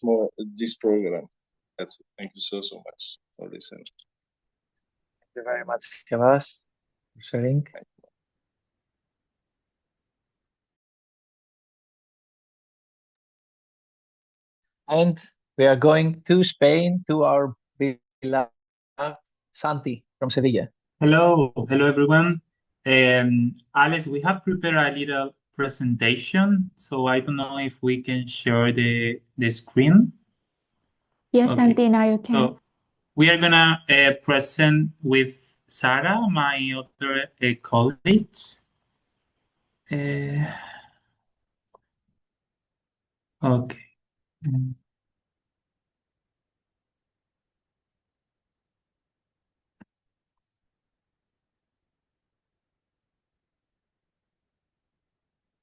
program. That's it. Thank you so much for listening. Thank you very much, Shabazz, for sharing. And we are going to Spain to our beloved Santi from Sevilla. Hello everyone. Alex, we have prepared a little presentation, so I don't know if we can share the screen. Yes, Okay. Santi, now you can. So we are gonna present with Sarah, my other colleague. Okay.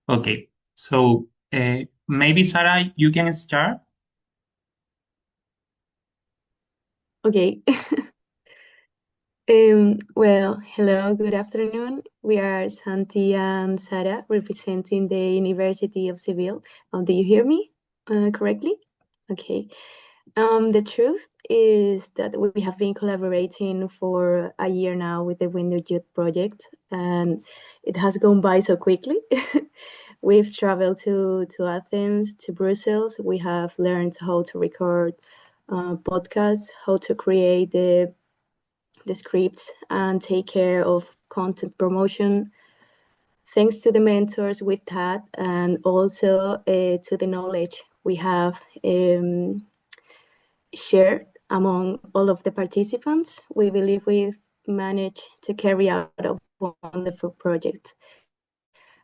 Okay, so maybe Sarah, you can start. Okay. Well, hello, good afternoon. We are Santi and Sara representing the University of Seville. Do you hear me correctly? Okay. The truth is that we have been collaborating for a year now with the Windows Youth Project, and it has gone by so quickly. We've traveled to Athens, to Brussels. We have learned how to record podcasts, how to create the scripts and take care of content promotion. Thanks to the mentors we've had, and also to the knowledge we have shared among all of the participants, we believe we've managed to carry out a wonderful project.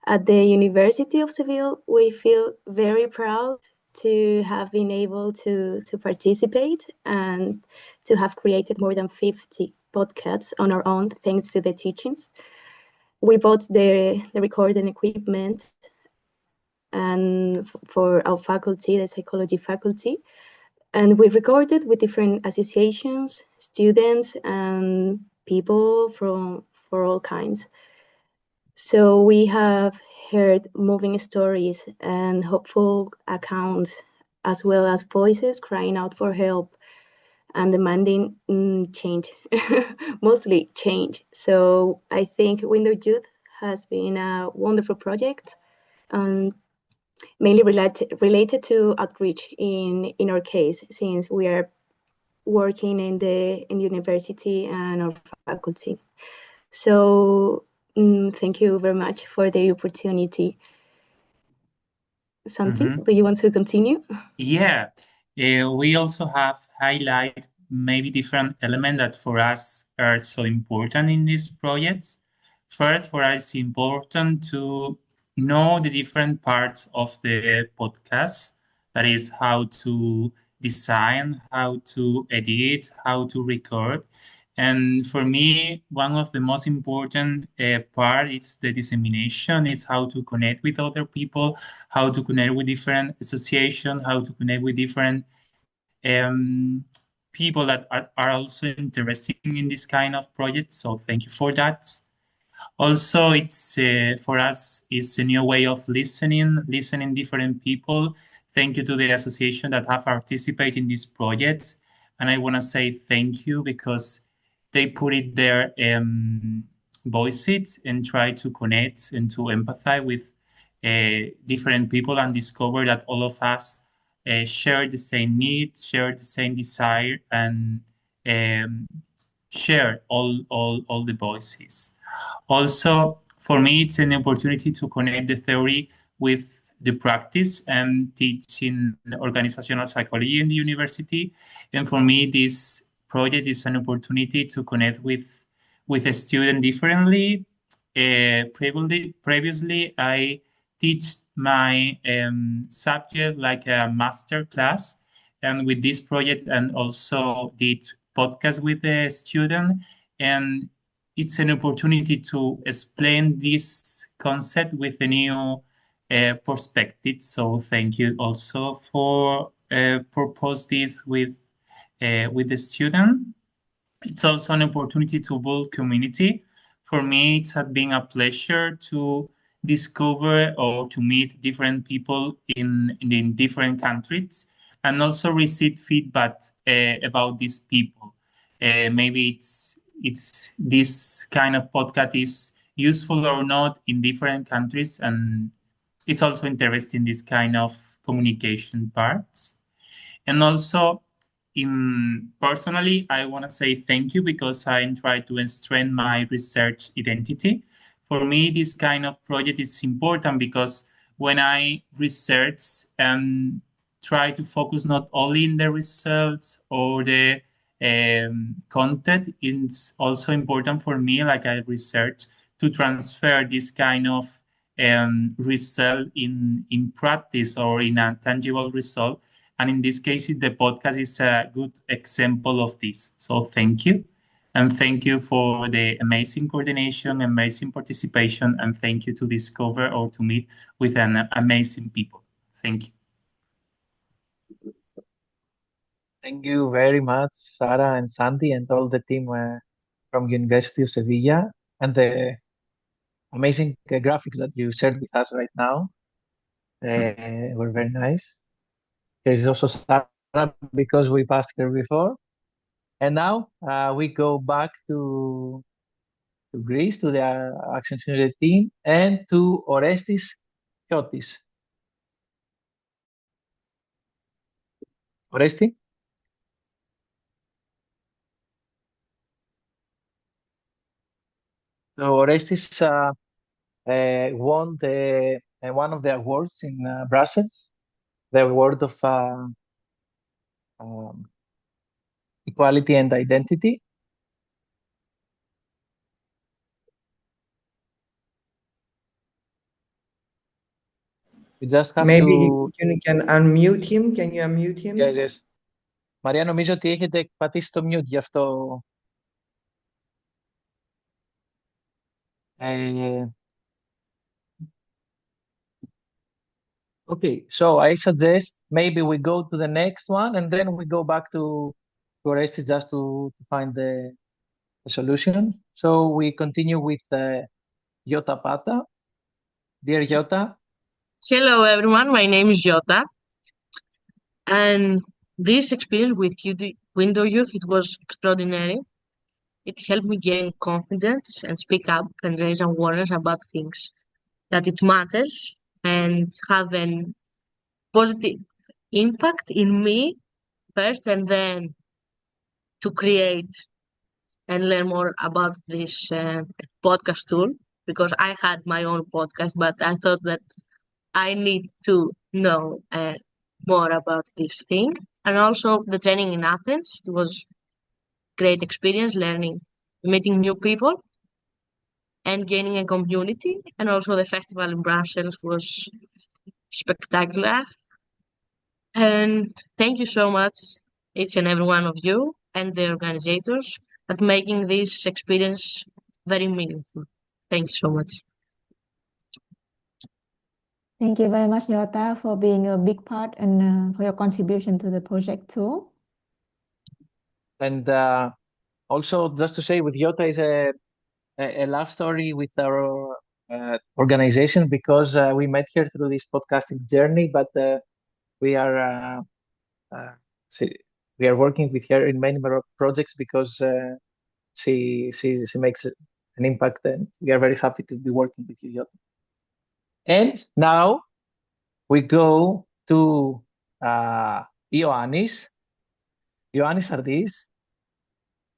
At the University of Seville, we feel very proud to have been able to participate and to have created more than 50 podcasts on our own, thanks to the teachings. We bought the recording equipment and for our faculty, the psychology faculty, and we recorded with different associations, students, and people for all kinds. So we have heard moving stories and hopeful accounts, as well as voices crying out for help and demanding change, mostly change. So I think Windows Youth has been a wonderful project, mainly related to outreach in our case, since we are working in the university and our faculty. So thank you very much for the opportunity. Santi, do you want to continue? Yeah, we also have highlight maybe different elements that for us are so important in these projects. First, for us, it's important to know the different parts of the podcast. That is how to design, how to edit, how to record. And for me, one of the most important part is the dissemination. It's how to connect with other people, how to connect with different associations, how to connect with different people that are also interested in this kind of project. So thank you for that. Also, it's for us, it's a new way of listening different people. Thank you to the association that have participated in this project. And I want to say thank you because they put it their voices and try to connect and to empathize with different people and discover that all of us share the same needs, share the same desire, and share all the voices. Also, for me, it's an opportunity to connect the theory with the practice and teaching organizational psychology in the university. And for me, this project is an opportunity to connect with a student differently. Previously, I teach my subject like a master class, and with this project, and also did podcast with the student, and it's an opportunity to explain this concept with a new perspective. So thank you also for proposed it with the student. It's also an opportunity to build community. For me, it's been a pleasure to discover or to meet different people in different countries and also receive feedback about these people. Maybe it's this kind of podcast is useful or not in different countries, and it's also interesting this kind of communication parts. And also, personally, I want to say thank you because I try to strengthen my research identity. For me, this kind of project is important because when I research and try to focus not only in the results or the content, it's also important for me, like I research, to transfer this kind of result in practice or in a tangible result. And in this case, the podcast is a good example of this. So thank you. And thank you for the amazing coordination, amazing participation, and thank you to discover or to meet with an amazing people. Thank you. Thank you very much, Sarah and Sandy, and all the team from University of Sevilla, and the amazing graphics that you shared with us right now. Were very nice. There is also Sarah because we passed her before. And now we go back to Greece, to the Action Unit team, and to Orestis Chiotis. Oresti? So Orestis won one of the awards in Brussels, the award of equality and identity. You just have Maybe to... you can unmute him. Can you unmute him? Yes, yes. Μαρία, νομίζω ότι έχετε πατήσει το mute, γι' αυτό... Okay, so I suggest maybe we go to the next one and then we go back to Orestis just to find the solution. So we continue with Jota Pata. Dear Jota. Hello everyone, my name is Jota. And this experience with Window Youth, it was extraordinary. It helped me gain confidence and speak up and raise awareness about things that it matters and have a positive impact in me first, and then to create and learn more about this podcast tool, because I had my own podcast, but I thought that I need to know more about this thing. And also the training in Athens, it was great experience, learning, meeting new people and gaining a community. And also the festival in Brussels was spectacular. And thank you so much, each and every one of you and the organizers, at making this experience very meaningful. Thank you so much. Thank you very much, Jota, for being a big part and for your contribution to the project too. And also, just to say, with Jota is a love story with our organization, because we met here through this podcasting journey, but we are working with her in many more projects because she makes an impact, and we are very happy to be working with you, Jota. And now we go to Ioannis Ardis.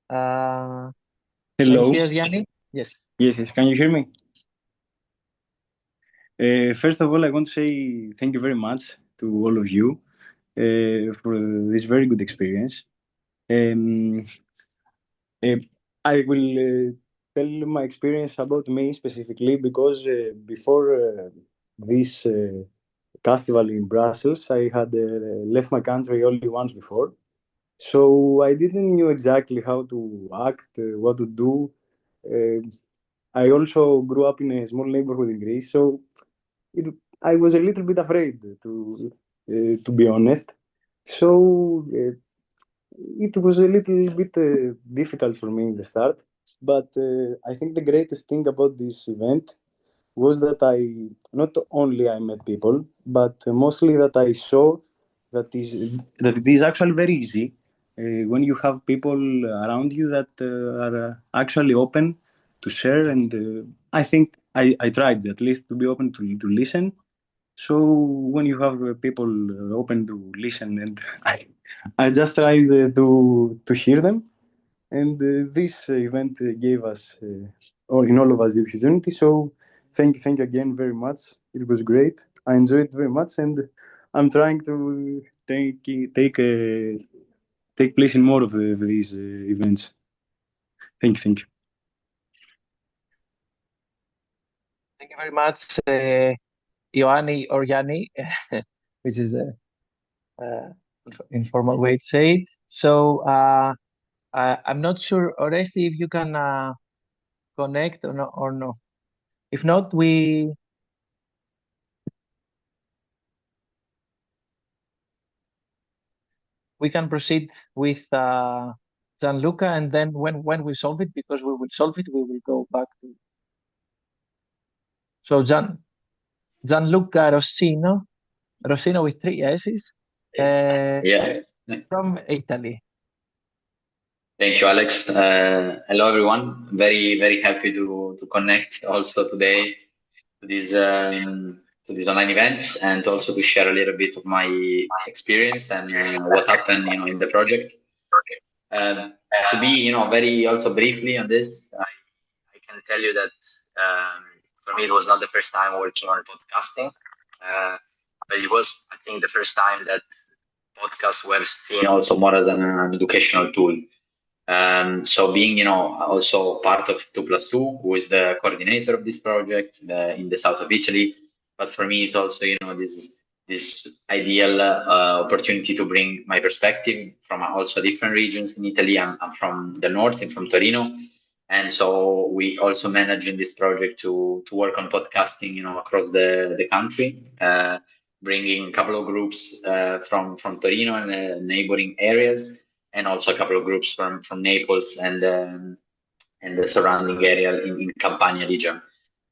Hello. Can you hear us, Yanni? Yes. Yes. Can you hear me? First of all, I want to say thank you very much to all of you for this very good experience. I will tell my experience about me specifically, because before this festival in Brussels, I had left my country only once before. So I didn't know exactly how to act, what to do. I also grew up in a small neighborhood in Greece, so I was a little bit afraid, to be honest. So it was a little bit difficult for me in the start, but I think the greatest thing about this event was that I not only I met people, but mostly that I saw that it is actually very easy when you have people around you that are actually open to share. And I think I tried at least to be open to listen. So when you have people open to listen, and I just tried to hear them, and this event gave us, or in all of us, the opportunity. So thank you again very much. It was great. I enjoyed it very much, and I'm trying to take place in more of these events. Thank you. Thank you very much, Ioanni or Yanni, which is the informal way to say it. So I'm not sure, Oresti, if you can connect or no. If not, we can proceed with Gianluca, and then when we solve it, because we will solve it, we will go back to. So Gianluca Rossino with 3 S's, Yeah. from Italy. Thank you, Alex. Hello, everyone. Very, very happy to connect also today to this online event, and also to share a little bit of my experience and what happened, in the project. To be, very also briefly on this, I can tell you that for me it was not the first time working on podcasting, but it was, I think, the first time that podcasts were seen also more as an educational tool. So being, also part of 2+2, who is the coordinator of this project in the south of Italy. But for me, it's also, this ideal opportunity to bring my perspective from also different regions in Italy. I'm from the north, I'm from Torino. And so we also manage in this project to work on podcasting, across the country, bringing a couple of groups from Torino and neighboring areas, and also a couple of groups from Naples and the surrounding area in Campania region.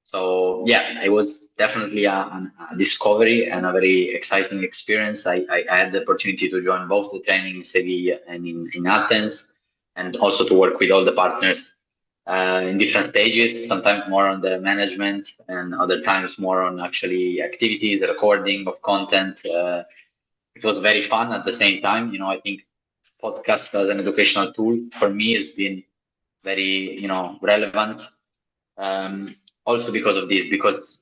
So yeah, it was definitely a discovery and a very exciting experience. I had the opportunity to join both the training in Sevilla and in Athens, and also to work with all the partners in different stages, sometimes more on the management and other times more on actually activities, recording of content. It was very fun at the same time. I think podcast as an educational tool for me has been very, relevant. Also because of this, because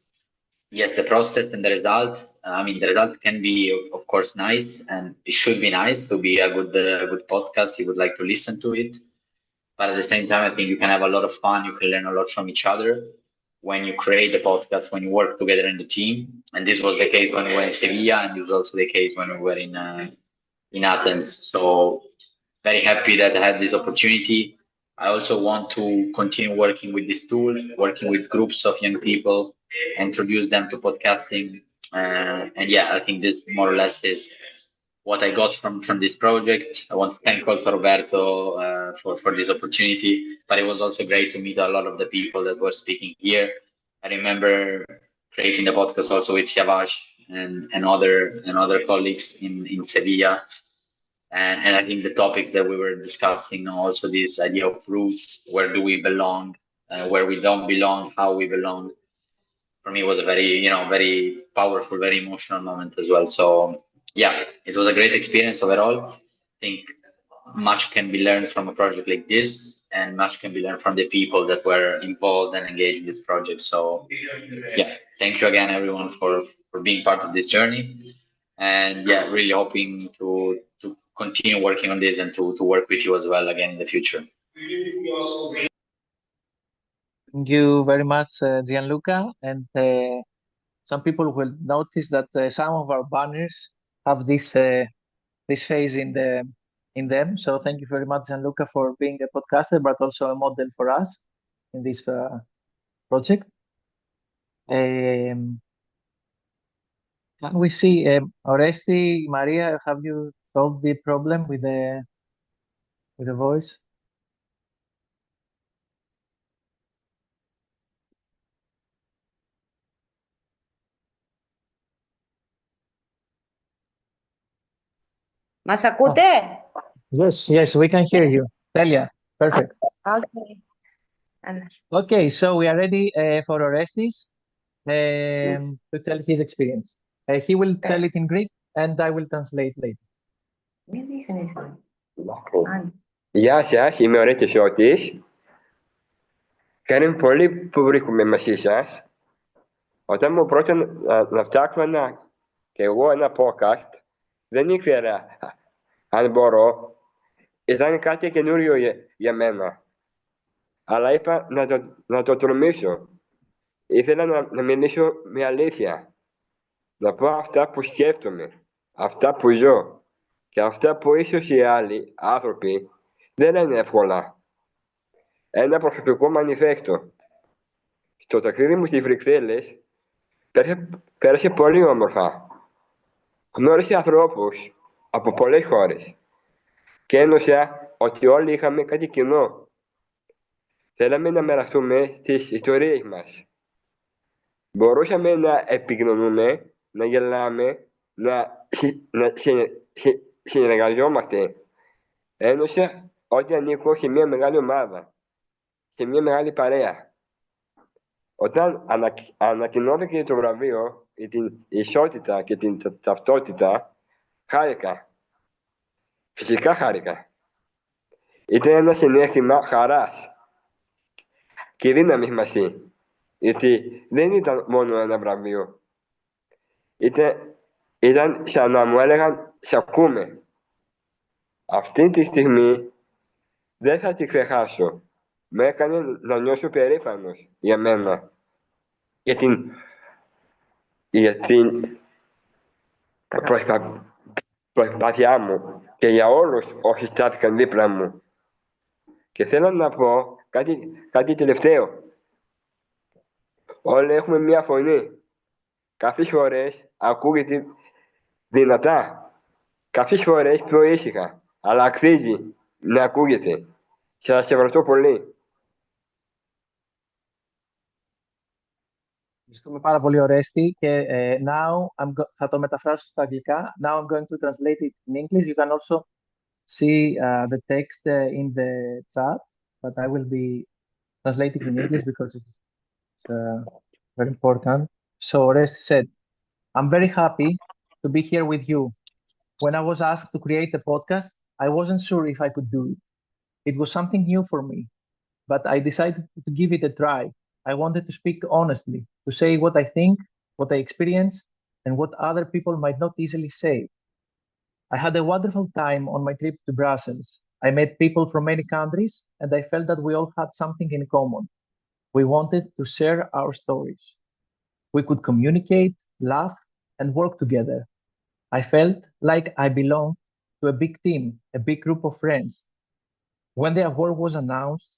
yes, the process and the result, the result can be, of course, nice, and it should be nice to be a good podcast. You would like to listen to it. But at the same time, I think you can have a lot of fun. You can learn a lot from each other when you create the podcast, when you work together in the team. And this was the case when we were in Sevilla, and it was also the case when we were in Athens. So very happy that I had this opportunity. I also want to continue working with this tool, working with groups of young people, introduce them to podcasting. And yeah, I think this more or less is what I got from this project. I want to thank also Roberto for this opportunity, but it was also great to meet a lot of the people that were speaking here. I remember creating the podcast also with Siavash and other colleagues in Sevilla. And I think the topics that we were discussing, also this idea of roots, where do we belong, where we don't belong, how we belong, for me was a very, very powerful, very emotional moment as well. So yeah, it was a great experience overall. I think much can be learned from a project like this, and much can be learned from the people that were involved and engaged in this project. So yeah, thank you again, everyone, for being part of this journey. And yeah, really hoping to continue working on this and to work with you as well again in the future. Thank you very much, Gianluca. And some people will notice that some of our banners have this face in them. So thank you very much, Gianluca, for being a podcaster, but also a model for us in this project. Can we see Oresti, Maria? Have you solve the problem with the voice? Μας ακούτε? Yes, we can hear you. Delia, perfect. Okay. Okay, so we are ready for Orestes to tell his experience. He will tell it in Greek and I will translate later. Γεια σας, είμαι ο Ρέτης Σώτης. Χαίρομαι πολύ που βρίσκομαι μαζί σας. Όταν μου πρώτα να φτιάξω ένα podcast, δεν ήξερα αν μπορώ. Ήταν κάτι καινούριο για μένα. Αλλά είπα να το τολμήσω. Ήθελα να μιλήσω με αλήθεια. Να πω αυτά που σκέφτομαι, αυτά που ζω και αυτά που ίσως οι άλλοι άνθρωποι δεν είναι εύκολα. Ένα προσωπικό μανιφέκτο. Στο ταξίδι μου στις Βρυξέλλες πέρασε πολύ όμορφα. Γνώρισα ανθρώπους από πολλές χώρες και ένωσα ότι όλοι είχαμε κάτι κοινό. Θέλαμε να μοιραστούμε τις ιστορίες μας. Μπορούσαμε να επικοινωνούμε, να γελάμε, να συνεργαζόμαστε. Ένωσα ότι ανήκω σε μια μεγάλη ομάδα, σε μια μεγάλη παρέα. Όταν ανακοινώθηκε το βραβείο για την ισότητα και την ταυτότητα, χάρηκα. Φυσικά χάρηκα. Ήταν ένα συναίσθημα χαράς και δύναμης μαζί. Γιατί δεν ήταν μόνο ένα βραβείο. Ήταν σαν να μου έλεγαν «Σ' ακούμε». Αυτή τη στιγμή δεν θα τη ξεχάσω. Με έκανε να νιώσω περήφανος για μένα. Για την προσπάθειά μου και για όλους όσοι στάθηκαν δίπλα μου. Και θέλω να πω κάτι τελευταίο. Όλοι έχουμε μία φωνή. Κάποιες φορές ακούγεται δυνατά. Κάποιες φορές πιο ήσυχα. Αλλά αξίζει να ακούγεται. Σας ευχαριστώ πολύ. Ευχαριστούμε πάρα πολύ, Ορέστη. Και θα το μεταφράσω στα αγγλικά. Now I'm going to translate it in English. You can also see the text in the chat, but I will be translating in English because it's very important. So Oresti said, I'm very happy to be here with you. When I was asked to create a podcast, I wasn't sure if I could do it. It was something new for me, but I decided to give it a try. I wanted to speak honestly, to say what I think, what I experience, and what other people might not easily say. I had a wonderful time on my trip to Brussels. I met people from many countries, and I felt that we all had something in common. We wanted to share our stories. We could communicate, laugh, and work together. I felt like I belonged to a big team, a big group of friends. When the award was announced,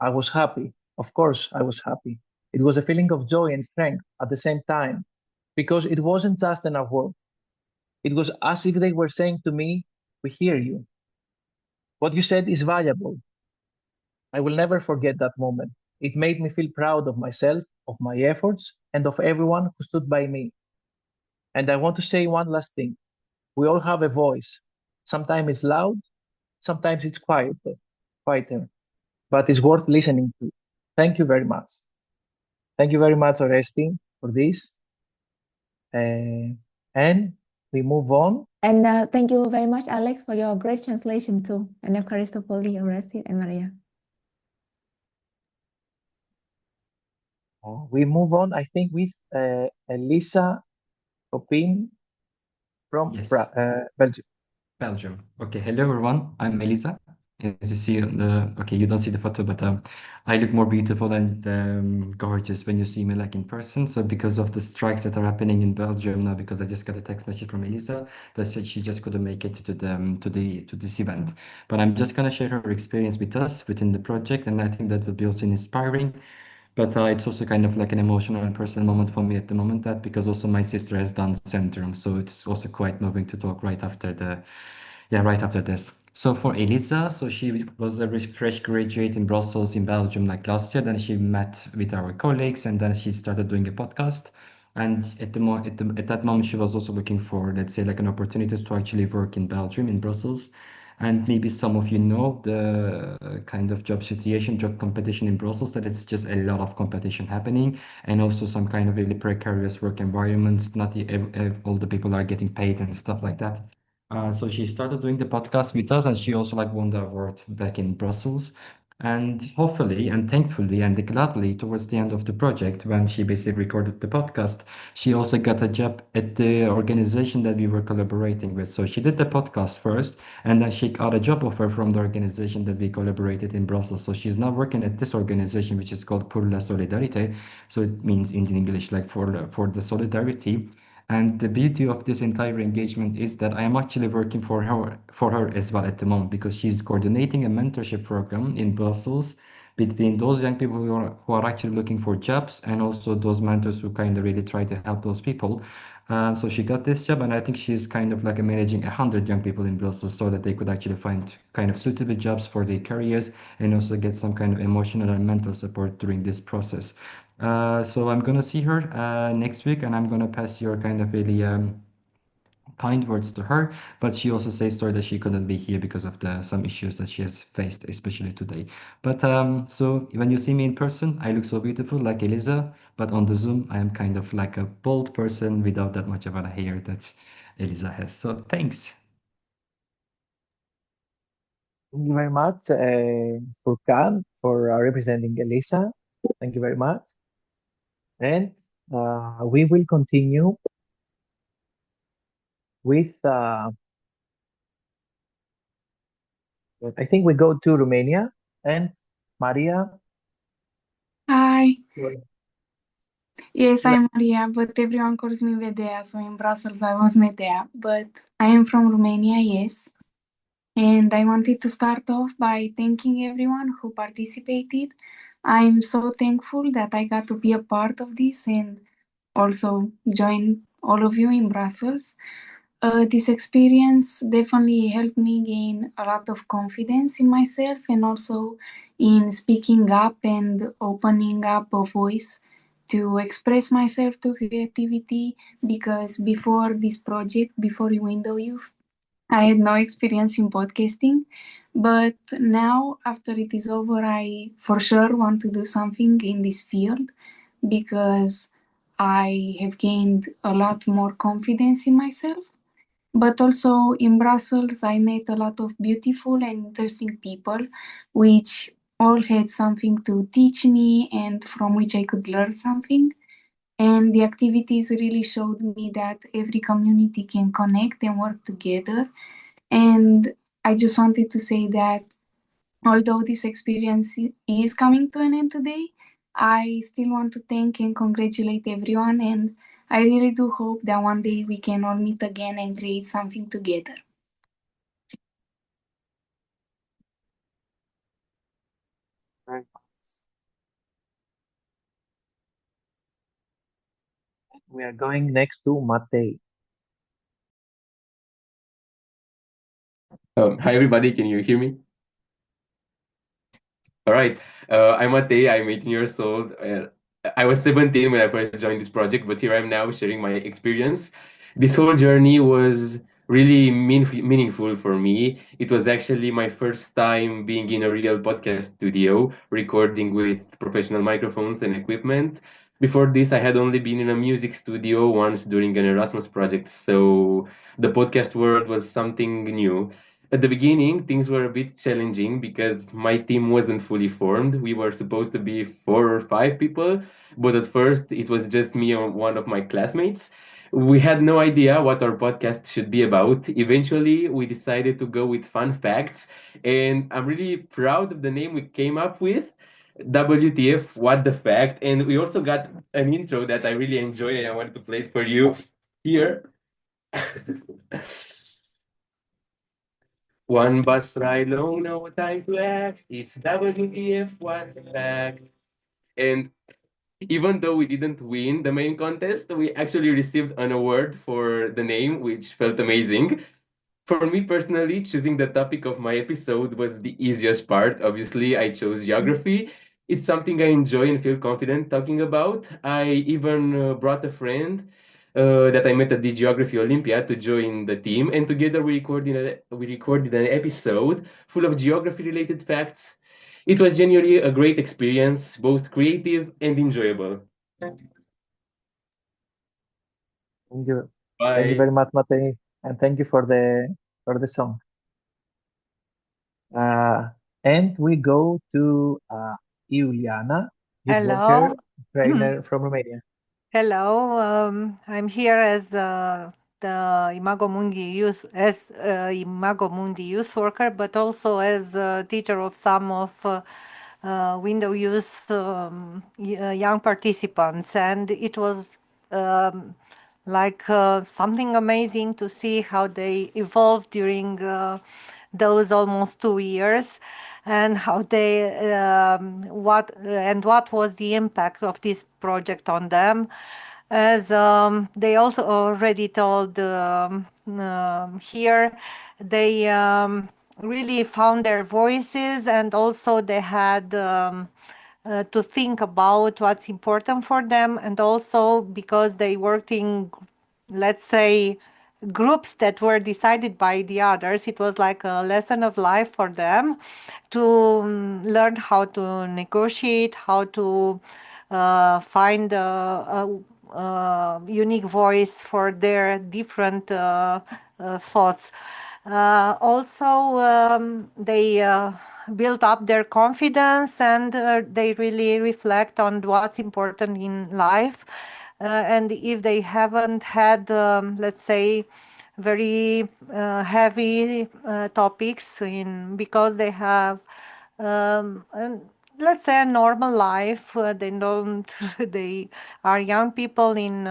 I was happy. Of course, I was happy. It was a feeling of joy and strength at the same time, because it wasn't just an award. It was as if they were saying to me, we hear you. What you said is valuable. I will never forget that moment. It made me feel proud of myself, of my efforts, and of everyone who stood by me. And I want to say one last thing. We all have a voice. Sometimes it's loud, sometimes it's quieter, but it's worth listening to. Thank you very much. Thank you very much, Oresti, for this. And we move on. And thank you very much, Alex, for your great translation too. And Eucharisto Poli, Oresti, and Maria. We move on, I think, with Elisa Copin from Belgium. Belgium. Okay, hello everyone. I'm Elisa. As you see on okay, you don't see the photo, but I look more beautiful and gorgeous when you see me like in person. So because of the strikes that are happening in Belgium now, because I just got a text message from Elisa that said she just couldn't make it to this event. But I'm just gonna share her experience with us within the project, and I think that will be also inspiring. But it's also kind of like an emotional and personal moment for me at the moment, that because also my sister has Down syndrome, so it's also quite moving to talk right after the Yeah, right after this. So for Elisa, so she was a fresh graduate in Brussels in Belgium like last year. Then she met with our colleagues and then she started doing a podcast. And at that moment, she was also looking for, let's say, like an opportunity to actually work in Belgium, in Brussels. And maybe some of you know the kind of job situation, job competition in Brussels, that it's just a lot of competition happening and also some kind of really precarious work environments. Not all the people are getting paid and stuff like that. So she started doing the podcast with us, and she also like won the award back in Brussels. And hopefully and thankfully and gladly, towards the end of the project, when she basically recorded the podcast, she also got a job at the organization that we were collaborating with. So she did the podcast first, and then she got a job offer from the organization that we collaborated in Brussels. So she's now working at this organization, which is called Pour la Solidarité. So it means in English, like for the solidarity. And the beauty of this entire engagement is that I am actually working for her as well at the moment because she's coordinating a mentorship program in Brussels between those young people who are actually looking for jobs and also those mentors who kind of really try to help those people. So she got this job, and I think she's kind of like managing 100 young people in Brussels so that they could actually find kind of suitable jobs for their careers and also get some kind of emotional and mental support during this process. So I'm gonna see her next week, and I'm gonna pass your kind of really kind words to her. But she also says sorry that she couldn't be here because of some issues that she has faced, especially today. But so when you see me in person, I look so beautiful like Elisa, but on the Zoom, I am kind of like a bald person without that much of a hair that Elisa has. So thanks. Thank you very much, Furkan, for representing Elisa. Thank you very much. And we will continue with, I think we go to Romania and Maria. Hi, Well, yes, I'm Maria, but everyone calls me Medea, so in Brussels I was Medea, but I am from Romania, yes. And I wanted to start off by thanking everyone who participated. I'm so thankful that I got to be a part of this and also join all of you in Brussels. This experience definitely helped me gain a lot of confidence in myself and also in speaking up and opening up a voice to express myself to creativity, because before this project, before Window Youth, I had no experience in podcasting, but now after it is over, I for sure want to do something in this field because I have gained a lot more confidence in myself. But also in Brussels, I met a lot of beautiful and interesting people, which all had something to teach me and from which I could learn something. And the activities really showed me that every community can connect and work together. And I just wanted to say that although this experience is coming to an end today, I still want to thank and congratulate everyone. And I really do hope that one day we can all meet again and create something together. very much. We are going next to Matei. Hi everybody, can you hear me? All right. I'm Matei. I'm 18 years old. I was 17 when I first joined this project, but here I am now sharing my experience. This whole journey was really meaningful for me. It was actually my first time being in a real podcast studio, recording with professional microphones and equipment. Before this, I had only been in a music studio once during an Erasmus project, so the podcast world was something new. At the beginning, things were a bit challenging because my team wasn't fully formed. We were supposed to be 4 or 5 people, but at first it was just me and one of my classmates. We had no idea what our podcast should be about. Eventually, we decided to go with fun facts, and I'm really proud of the name we came up with. WTF, what the fact? And we also got an intro that I really enjoyed and I wanted to play it for you here. One bus ride long, no time to act. It's WTF, what the fact? And even though we didn't win the main contest, we actually received an award for the name, which felt amazing. For me personally, choosing the topic of my episode was the easiest part. Obviously, I chose geography. It's something I enjoy and feel confident talking about. I even brought a friend that I met at the Geography Olympiad to join the team, and together we recorded an episode full of geography-related facts. It was genuinely a great experience, both creative and enjoyable. Thank you. Bye. Thank you very much, Matei, and thank you for the song. And we go to Iuliana, youth worker, Hello. trainer from Romania. Hello. I'm here as the Imago Mundi youth worker, but also as a teacher of some of Window Youth young participants, and it was like something amazing to see how they evolved during those almost 2 years, and how they what was the impact of this project on them, as they also already told here, they really found their voices, and also they had to think about what's important for them, and also because they worked in, let's say, groups that were decided by the others. It was like a lesson of life for them to learn how to negotiate, how to find a unique voice for their different thoughts. Also, they build up their confidence, and they really reflect on what's important in life. And if they haven't had, let's say, very heavy topics because they have, let's say, a normal life. They are young people in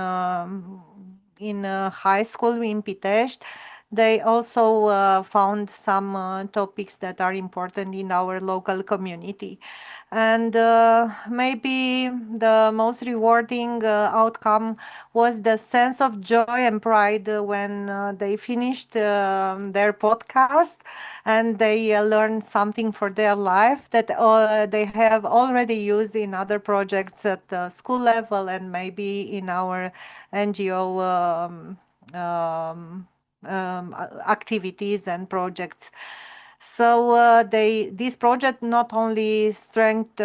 high school in Pitești. They also found some topics that are important in our local community. And maybe the most rewarding outcome was the sense of joy and pride when they finished their podcast, and they learned something for their life that they have already used in other projects at the school level, and maybe in our NGO activities and projects. So this project not only strengthened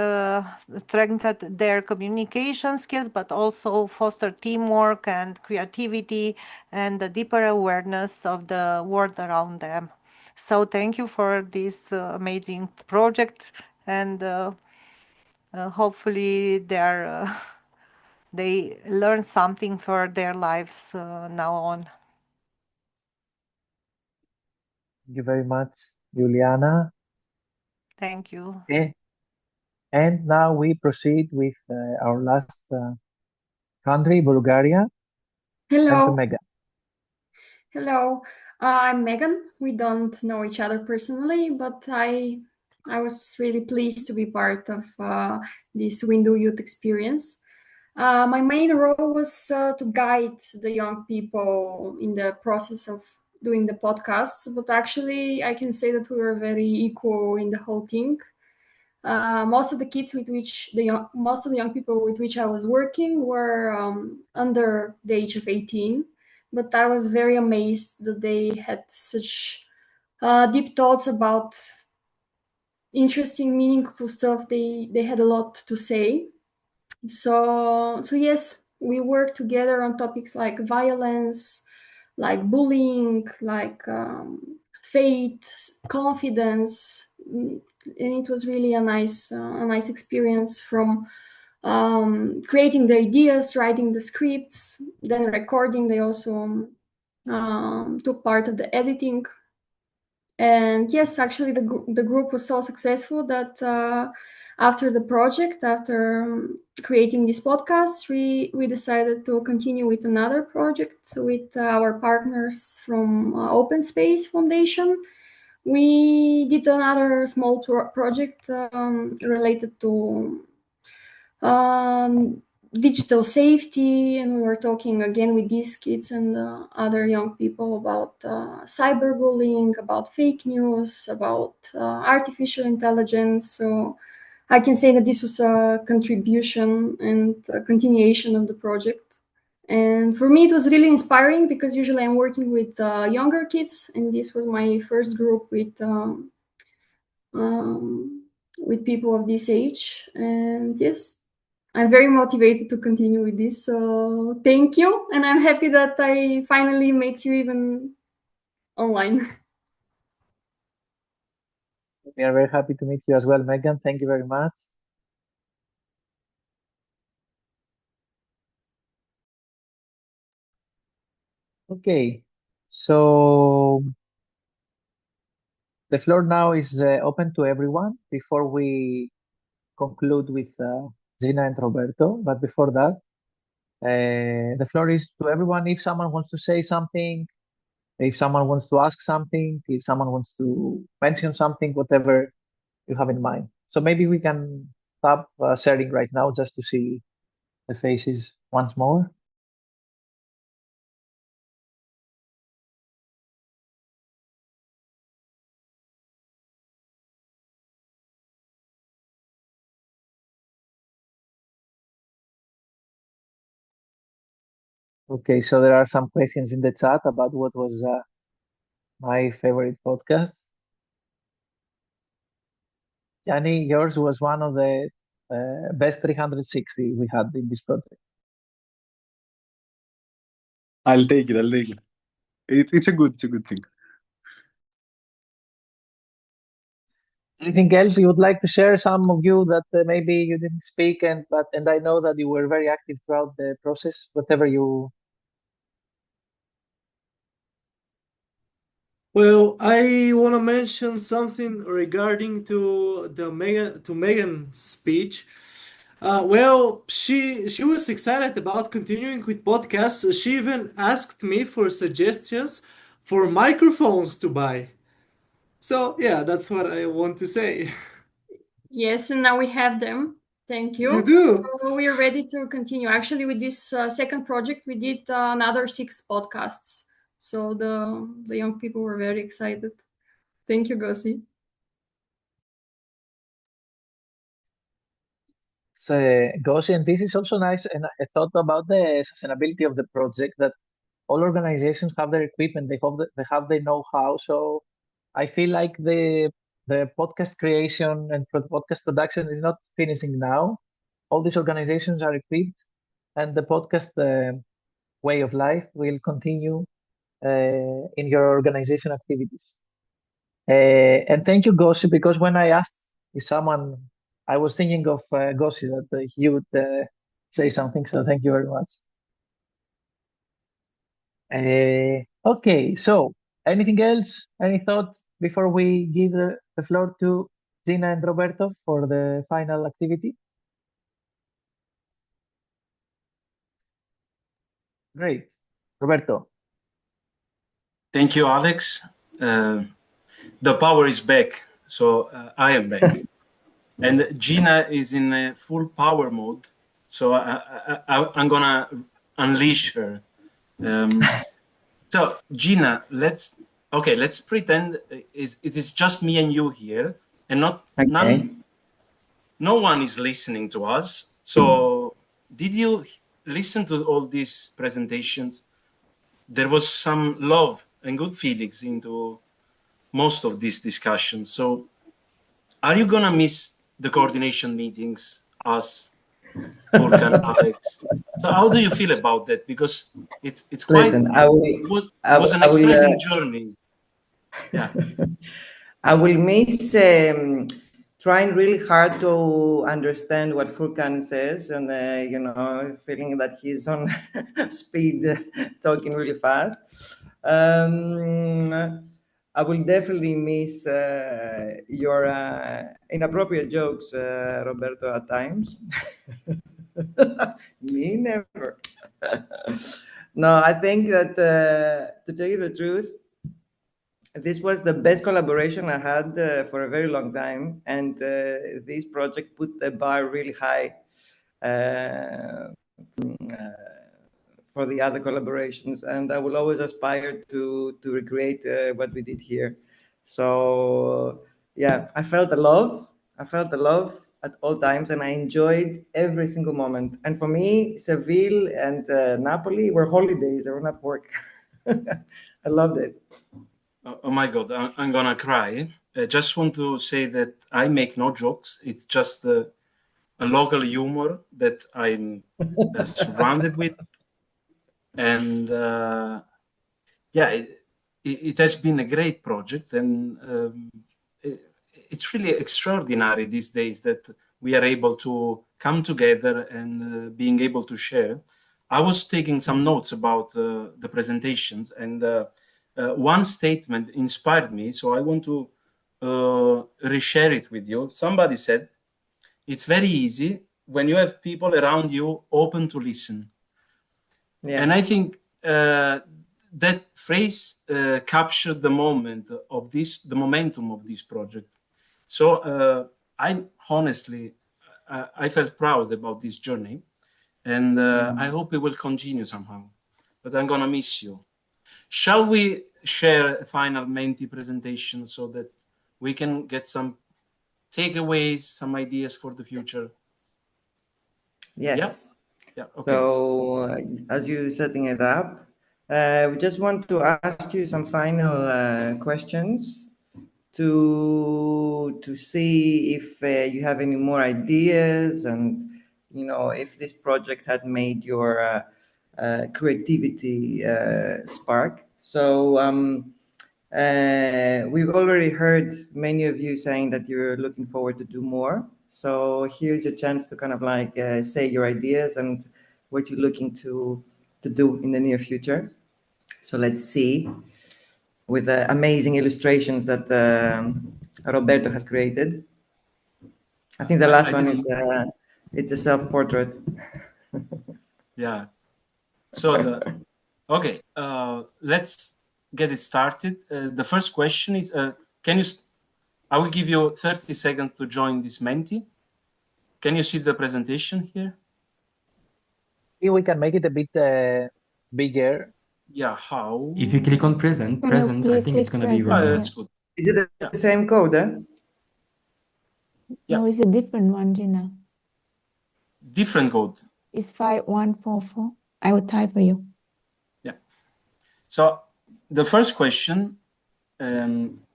their communication skills, but also fostered teamwork and creativity and a deeper awareness of the world around them. So thank you for this amazing project, and hopefully they learn something for their lives now on. Thank you very much, Juliana. Thank you. And now we proceed with our last country, Bulgaria. And to Hello. Megan. Hello. I'm Megan. We don't know each other personally, but I was really pleased to be part of this Window Youth experience. My main role was to guide the young people in the process of doing the podcasts, but actually I can say that we were very equal in the whole thing. Most of the young people with which I was working were under the age of 18, but I was very amazed that they had such deep thoughts about interesting, meaningful stuff. They had a lot to say. So yes, we worked together on topics like violence, like bullying, like faith, confidence, and it was really a nice experience, from creating the ideas, writing the scripts, then recording. They also took part of the editing. And yes, actually the group was so successful that after the project, after creating this podcast, we decided to continue with another project with our partners from Open Space Foundation. We did another small project related to digital safety, and we were talking again with these kids and other young people about cyberbullying, about fake news, about artificial intelligence. So I can say that this was a contribution and a continuation of the project. And for me, it was really inspiring because usually I'm working with younger kids, and this was my first group with people of this age. And yes, I'm very motivated to continue with this. So thank you, and I'm happy that I finally met you even online. We are very happy to meet you as well, Megan. Thank you very much. Okay, so the floor now is open to everyone before we conclude with Gina and Roberto. But before that, the floor is to everyone. If someone wants to say something, if someone wants to ask something, if someone wants to mention something, whatever you have in mind. So maybe we can stop sharing right now just to see the faces once more. Okay, so there are some questions in the chat about what was my favorite podcast. Yanni, yours was one of the best 360 we had in this project. I'll take it. I'll take it. It's a good thing. Anything else you would like to share? Some of you that maybe you didn't speak, and I know that you were very active throughout the process. Whatever you. Well, I want to mention something regarding to Megan's speech. Well, she was excited about continuing with podcasts. She even asked me for suggestions for microphones to buy. So yeah, that's what I want to say. Yes, and now we have them. Thank you. You do? So we are ready to continue. Actually, with this second project, we did another 6 podcasts. So the young people were very excited. Thank you, Gosi. Gosi, and this is also nice. And I thought about the sustainability of the project, that all organizations have their equipment, they have their know-how. So I feel like the podcast creation and podcast production is not finishing now. All these organizations are equipped, and the podcast way of life will continue in your organization activities. And thank you, Gosi, because when I asked if someone, I was thinking of Gosi, that he would say something. So thank you very much. Okay, so anything else? Any thoughts before we give the floor to Gina and Roberto for the final activity? Great. Roberto. Thank you, Alex. The power is back, so I am back. And Gina is in full power mode, so I'm gonna unleash her. So Gina, let's pretend it is just me and you here, and no one is listening to us. So did you listen to all these presentations? There was some love and good feelings into most of these discussions. So are you gonna miss the coordination meetings, us, Furkan, Alex? So how do you feel about that? Because it's quite. Listen, it was an exciting journey. Yeah. I will miss trying really hard to understand what Furkan says, and feeling that he's on speed, talking really fast. I will definitely miss your inappropriate jokes, Roberto, at times. Me, never. No, I think that, to tell you the truth, this was the best collaboration I had for a very long time. And this project put the bar really high for the other collaborations, and I will always aspire to recreate what we did here. So yeah, I felt the love at all times, and I enjoyed every single moment. And for me, Seville and Napoli were holidays; they were not work. I loved it. Oh my God, I'm gonna cry. I just want to say that I make no jokes. It's just a local humor that I'm surrounded with. And yeah, it has been a great project, and it's really extraordinary these days that we are able to come together and being able to share. I was taking some notes about the presentations, and one statement inspired me, so I want to reshare it with you. Somebody said, "It's very easy when you have people around you open to listen." Yeah. And I think that phrase captured the moment of this, the momentum of this project. So I honestly, I felt proud about this journey, and I hope it will continue somehow. But I'm gonna miss you. Shall we share a final Menti presentation so that we can get some takeaways, some ideas for the future? Yes. Yeah. Okay. So as you're setting it up, we just want to ask you some final questions to see if you have any more ideas, and if this project had made your creativity spark. So we've already heard many of you saying that you're looking forward to do more. So here's a chance to kind of like say your ideas and what you're looking to do in the near future. So let's see, with amazing illustrations that Roberto has created. I think the last one is it's a self-portrait. Yeah. So okay, let's get it started. The first question is, can you? I will give you 30 seconds to join this Menti. Can you see the presentation here? Yeah, we can make it a bit bigger. Yeah, how? If you click on present, Can you I please think it's click gonna be present? removed. That's good. Is it the same code? Yeah. No, it's a different one, Gina. Different code. It's 5144. I will type for you. Yeah. So the first question,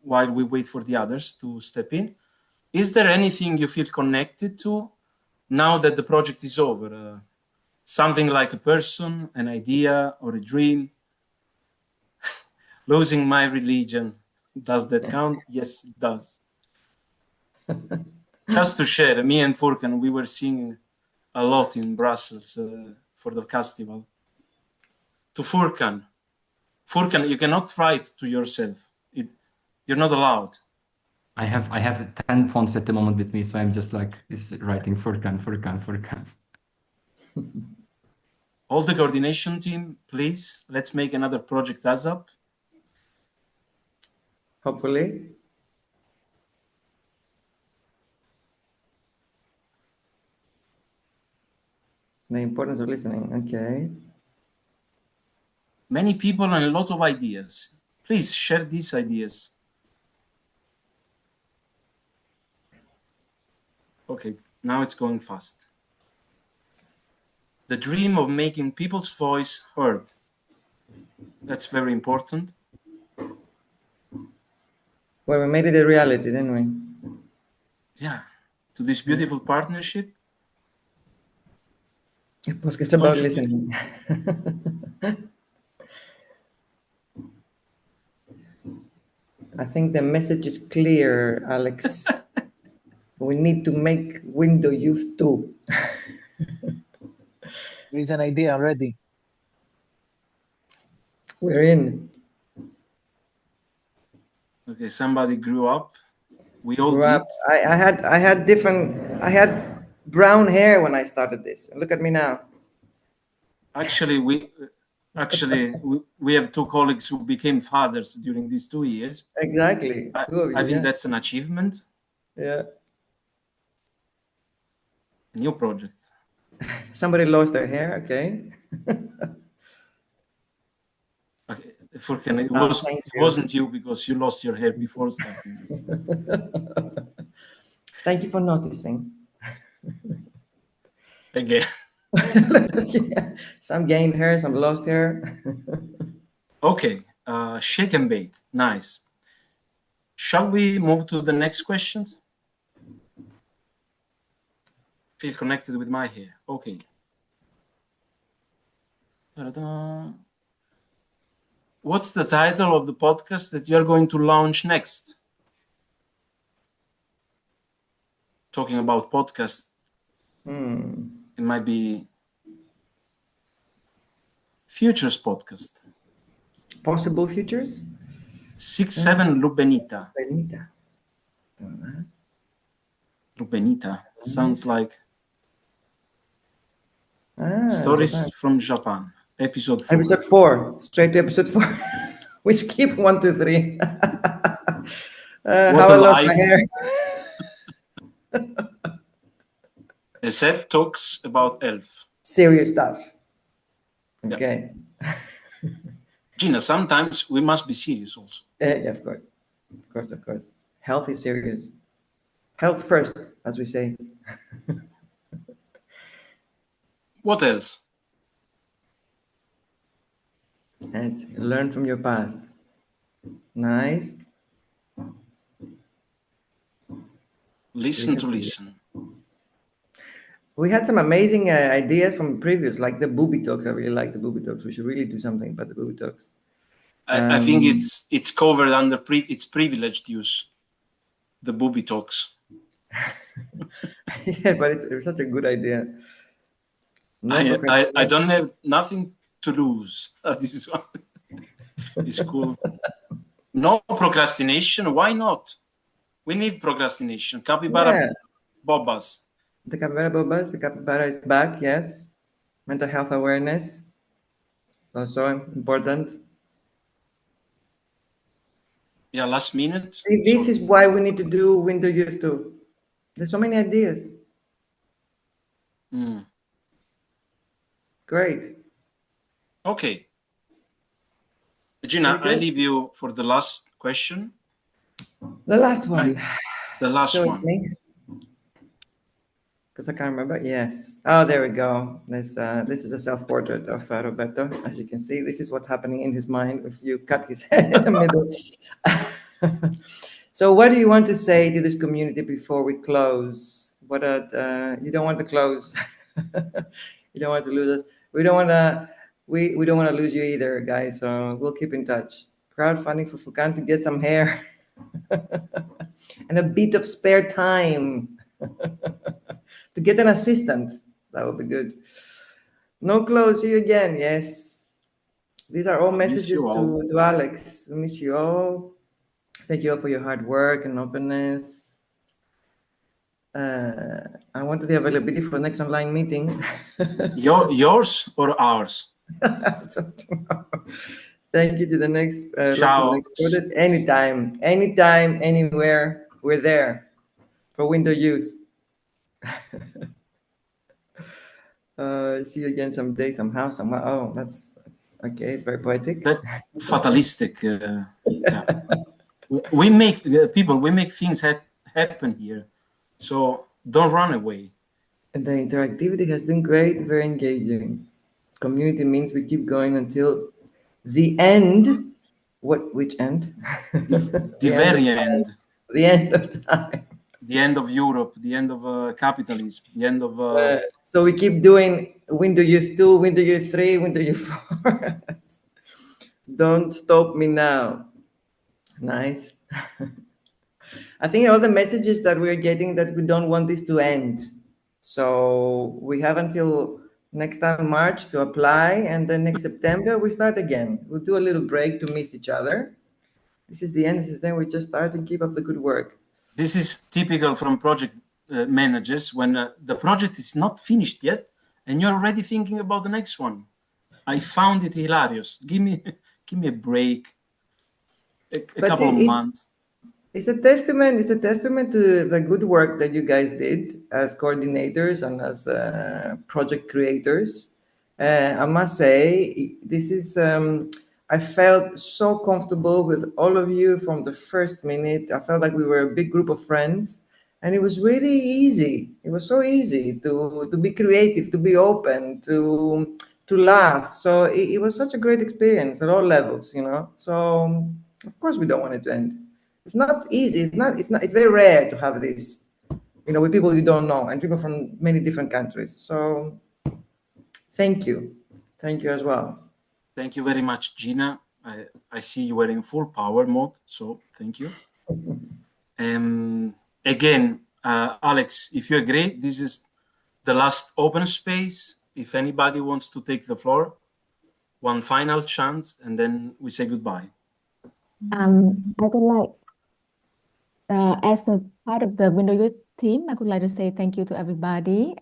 while we wait for the others to step in, is there anything you feel connected to now that the project is over? Something like a person, an idea, or a dream? Losing my religion, does that count? Yes, it does. Just to share, me and Furkan, we were singing a lot in Brussels for the festival. To Furkan, you cannot write to yourself. You're not allowed. I have 10 fonts at the moment with me, so I'm just like writing Furkan. All the coordination team, please, let's make another project ASAP. Hopefully. The importance of listening. Okay. Many people and a lot of ideas. Please share these ideas. Okay, now it's going fast. The dream of making people's voice heard. That's very important. Well, we made it a reality, didn't we? Yeah, to this beautiful partnership. Pues que it's about listening. I think the message is clear, Alex. We need to make Window Youth 2. There is an idea already. We're in. Okay, somebody grew up. We all Grew did. up. I had brown hair when I started this. Look at me now. Actually, we have two colleagues who became fathers during these 2 years. Exactly. Two of you, I think yeah. that's an achievement. Yeah. A new project. Somebody lost their hair. Okay. Okay, Furkan, it Oh, thank you. wasn't you because you lost your hair before starting. Thank you for noticing. Again. Yeah. Some gained hair, some lost hair. Okay, shake and bake. Nice. Shall we move to the next questions? Feel connected with my hair. Okay. Ta-da. What's the title of the podcast that you're going to launch next? Talking about podcast, it might be Futures Podcast. Possible futures? 6-7 Lubenita. Benita. Lubenita. Sounds like Stories Japan. from Japan. Episode 4. Episode 4. Straight to episode 4. We skip 1, 2, 3. How I lost my hair. Zed talks about Elf. Serious stuff. Okay. Yeah. Gina, sometimes we must be serious also. Yeah, of course. Of course, of course. Health is serious. Health first, as we say. What else? And learn from your past. Nice. Listen to listen. We had some amazing ideas from previous, like the booby talks. I really like the booby talks. We should really do something about the booby talks. I think it's covered under it's privileged use. The booby talks. Yeah, but it's such a good idea. No I don't have nothing to lose. This is one. It's cool. No procrastination. Why not? We need procrastination. Capybara Bobbas. The Capybara Bobbas. The Capybara is back. Yes. Mental health awareness. Also important. Yeah, last minute. See, this is why we need to do Window Youth too. There's so many ideas. Great. Okay. Gina, I leave you for the last question. The last one. The last Show it one. to me. Because I can't remember. Yes. Oh, there we go. This is a self-portrait of Roberto. As you can see, this is what's happening in his mind if you cut his head in the middle. So what do you want to say to this community before we close? What you don't want to close. You don't want to lose us. We don't want to. We don't want to lose you either, guys. So we'll keep in touch. Crowdfunding for Furkan to get some hair and a bit of spare time to get an assistant. That would be good. No close. See you again. Yes. These are all messages to Alex. We miss you all. Thank you all for your hard work and openness. I wanted the availability for the next online meeting. Yours or ours? Thank you to the next, Ciao. project. Anytime, anywhere, we're there for Window Youth. See you again someday, somehow, somehow. Oh, that's okay. It's very poetic. That fatalistic. Yeah. We make we make things happen here. So don't run away. And the interactivity has been great, very engaging. Community means we keep going until the end. Which end? The very end. The end of time. The end of Europe, the end of capitalism, the end of... So we keep doing Window Youth 2, Window Youth 3, Window Youth 4. Don't stop me now. Nice. I think all the messages that we're getting that we don't want this to end. So we have until next time March to apply, and then next September we start again. We'll do a little break to miss each other. This is the end. This is then we just start and keep up the good work. This is typical from project managers when the project is not finished yet and you're already thinking about the next one. I found it hilarious. Give me a break, a couple of months. It's a testament to the good work that you guys did as coordinators and as project creators. I must say, this is, I felt so comfortable with all of you from the first minute. I felt like we were a big group of friends, and it was really easy. It was so easy to be creative, to be open, to laugh. So it was such a great experience at all levels, you know. So of course we don't want it to end. It's not easy. It's very rare to have this, you know, with people you don't know and people from many different countries. So thank you. Thank you as well. Thank you very much, Gina. I see you were in full power mode, so thank you. Again, Alex, if you agree, this is the last open space. If anybody wants to take the floor, one final chance, and then we say goodbye. I would like, as a part of the Window Youth team, I would like to say thank you to everybody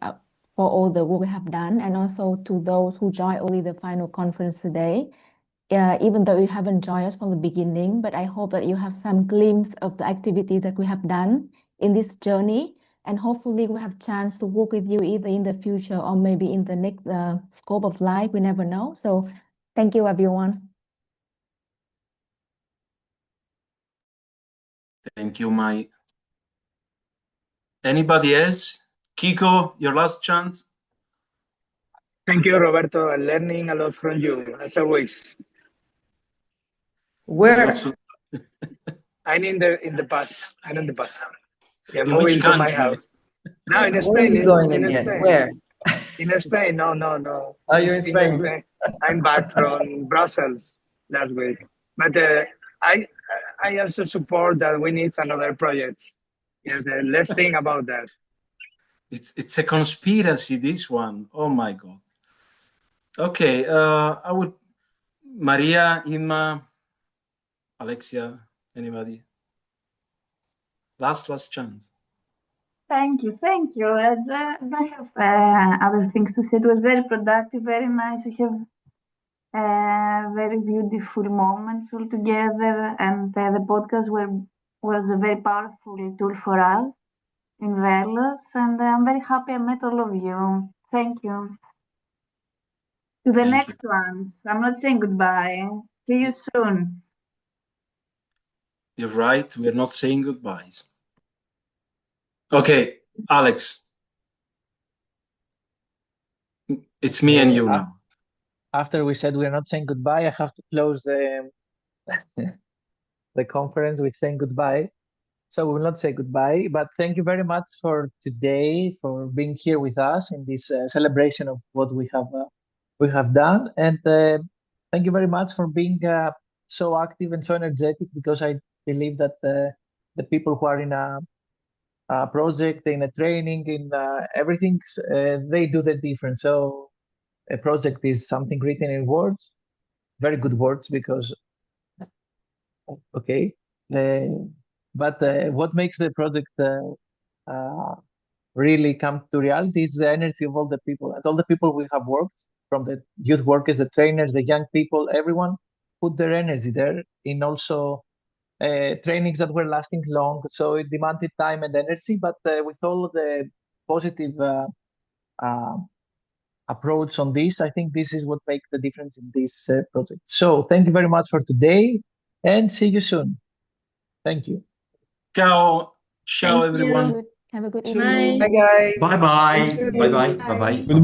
for all the work we have done, and also to those who joined only the final conference today. Even though you haven't joined us from the beginning, but I hope that you have some glimpse of the activities that we have done in this journey, and hopefully we have chance to work with you either in the future or maybe in the next scope of life. We never know. So thank you, everyone. Thank you, Mai. Anybody else? Kiko, your last chance. Thank you, Roberto. I'm learning a lot from you, as always. Where? I'm in the bus. I'm in the bus. Yeah, in which moving to my country? house. No, in Where Spain. are you going in again? Spain. Where? In Spain. No. Are you in Spain? I'm back from Brussels last week. But I also support that we need another project. Yes, let's think about that. It's a conspiracy, this one. Oh my God. Okay, I would. Maria, Inma, Alexia, anybody? Last chance. Thank you. I don't have other things to say. It was very productive, very nice. We have very beautiful moments all together, and the podcast was a very powerful tool for us in Velos, and I'm very happy I met all of you. Thank you. To the next ones. I'm not saying goodbye. See you soon. You're right. We're not saying goodbyes. Okay, Alex. It's me and you now. After we said we're not saying goodbye, I have to close the the conference with saying goodbye. So we will not say goodbye, but thank you very much for today, for being here with us in this celebration of what we have done, and thank you very much for being so active and so energetic. Because I believe that the people who are in a project, in a training, in everything, they do the difference. So a project is something written in words, very good words, because okay. But what makes the project really come to reality is the energy of all the people, and all the people we have worked, from the youth workers, the trainers, the young people, everyone put their energy there in also trainings that were lasting long. So it demanded time and energy, but with all the positive approach on this, I think this is what makes the difference in this project. So thank you very much for today, and see you soon. Thank you. Ciao, Thank everyone. you. Have a good evening. Bye, guys. Bye-bye. See you soon. Bye-bye. Bye-bye.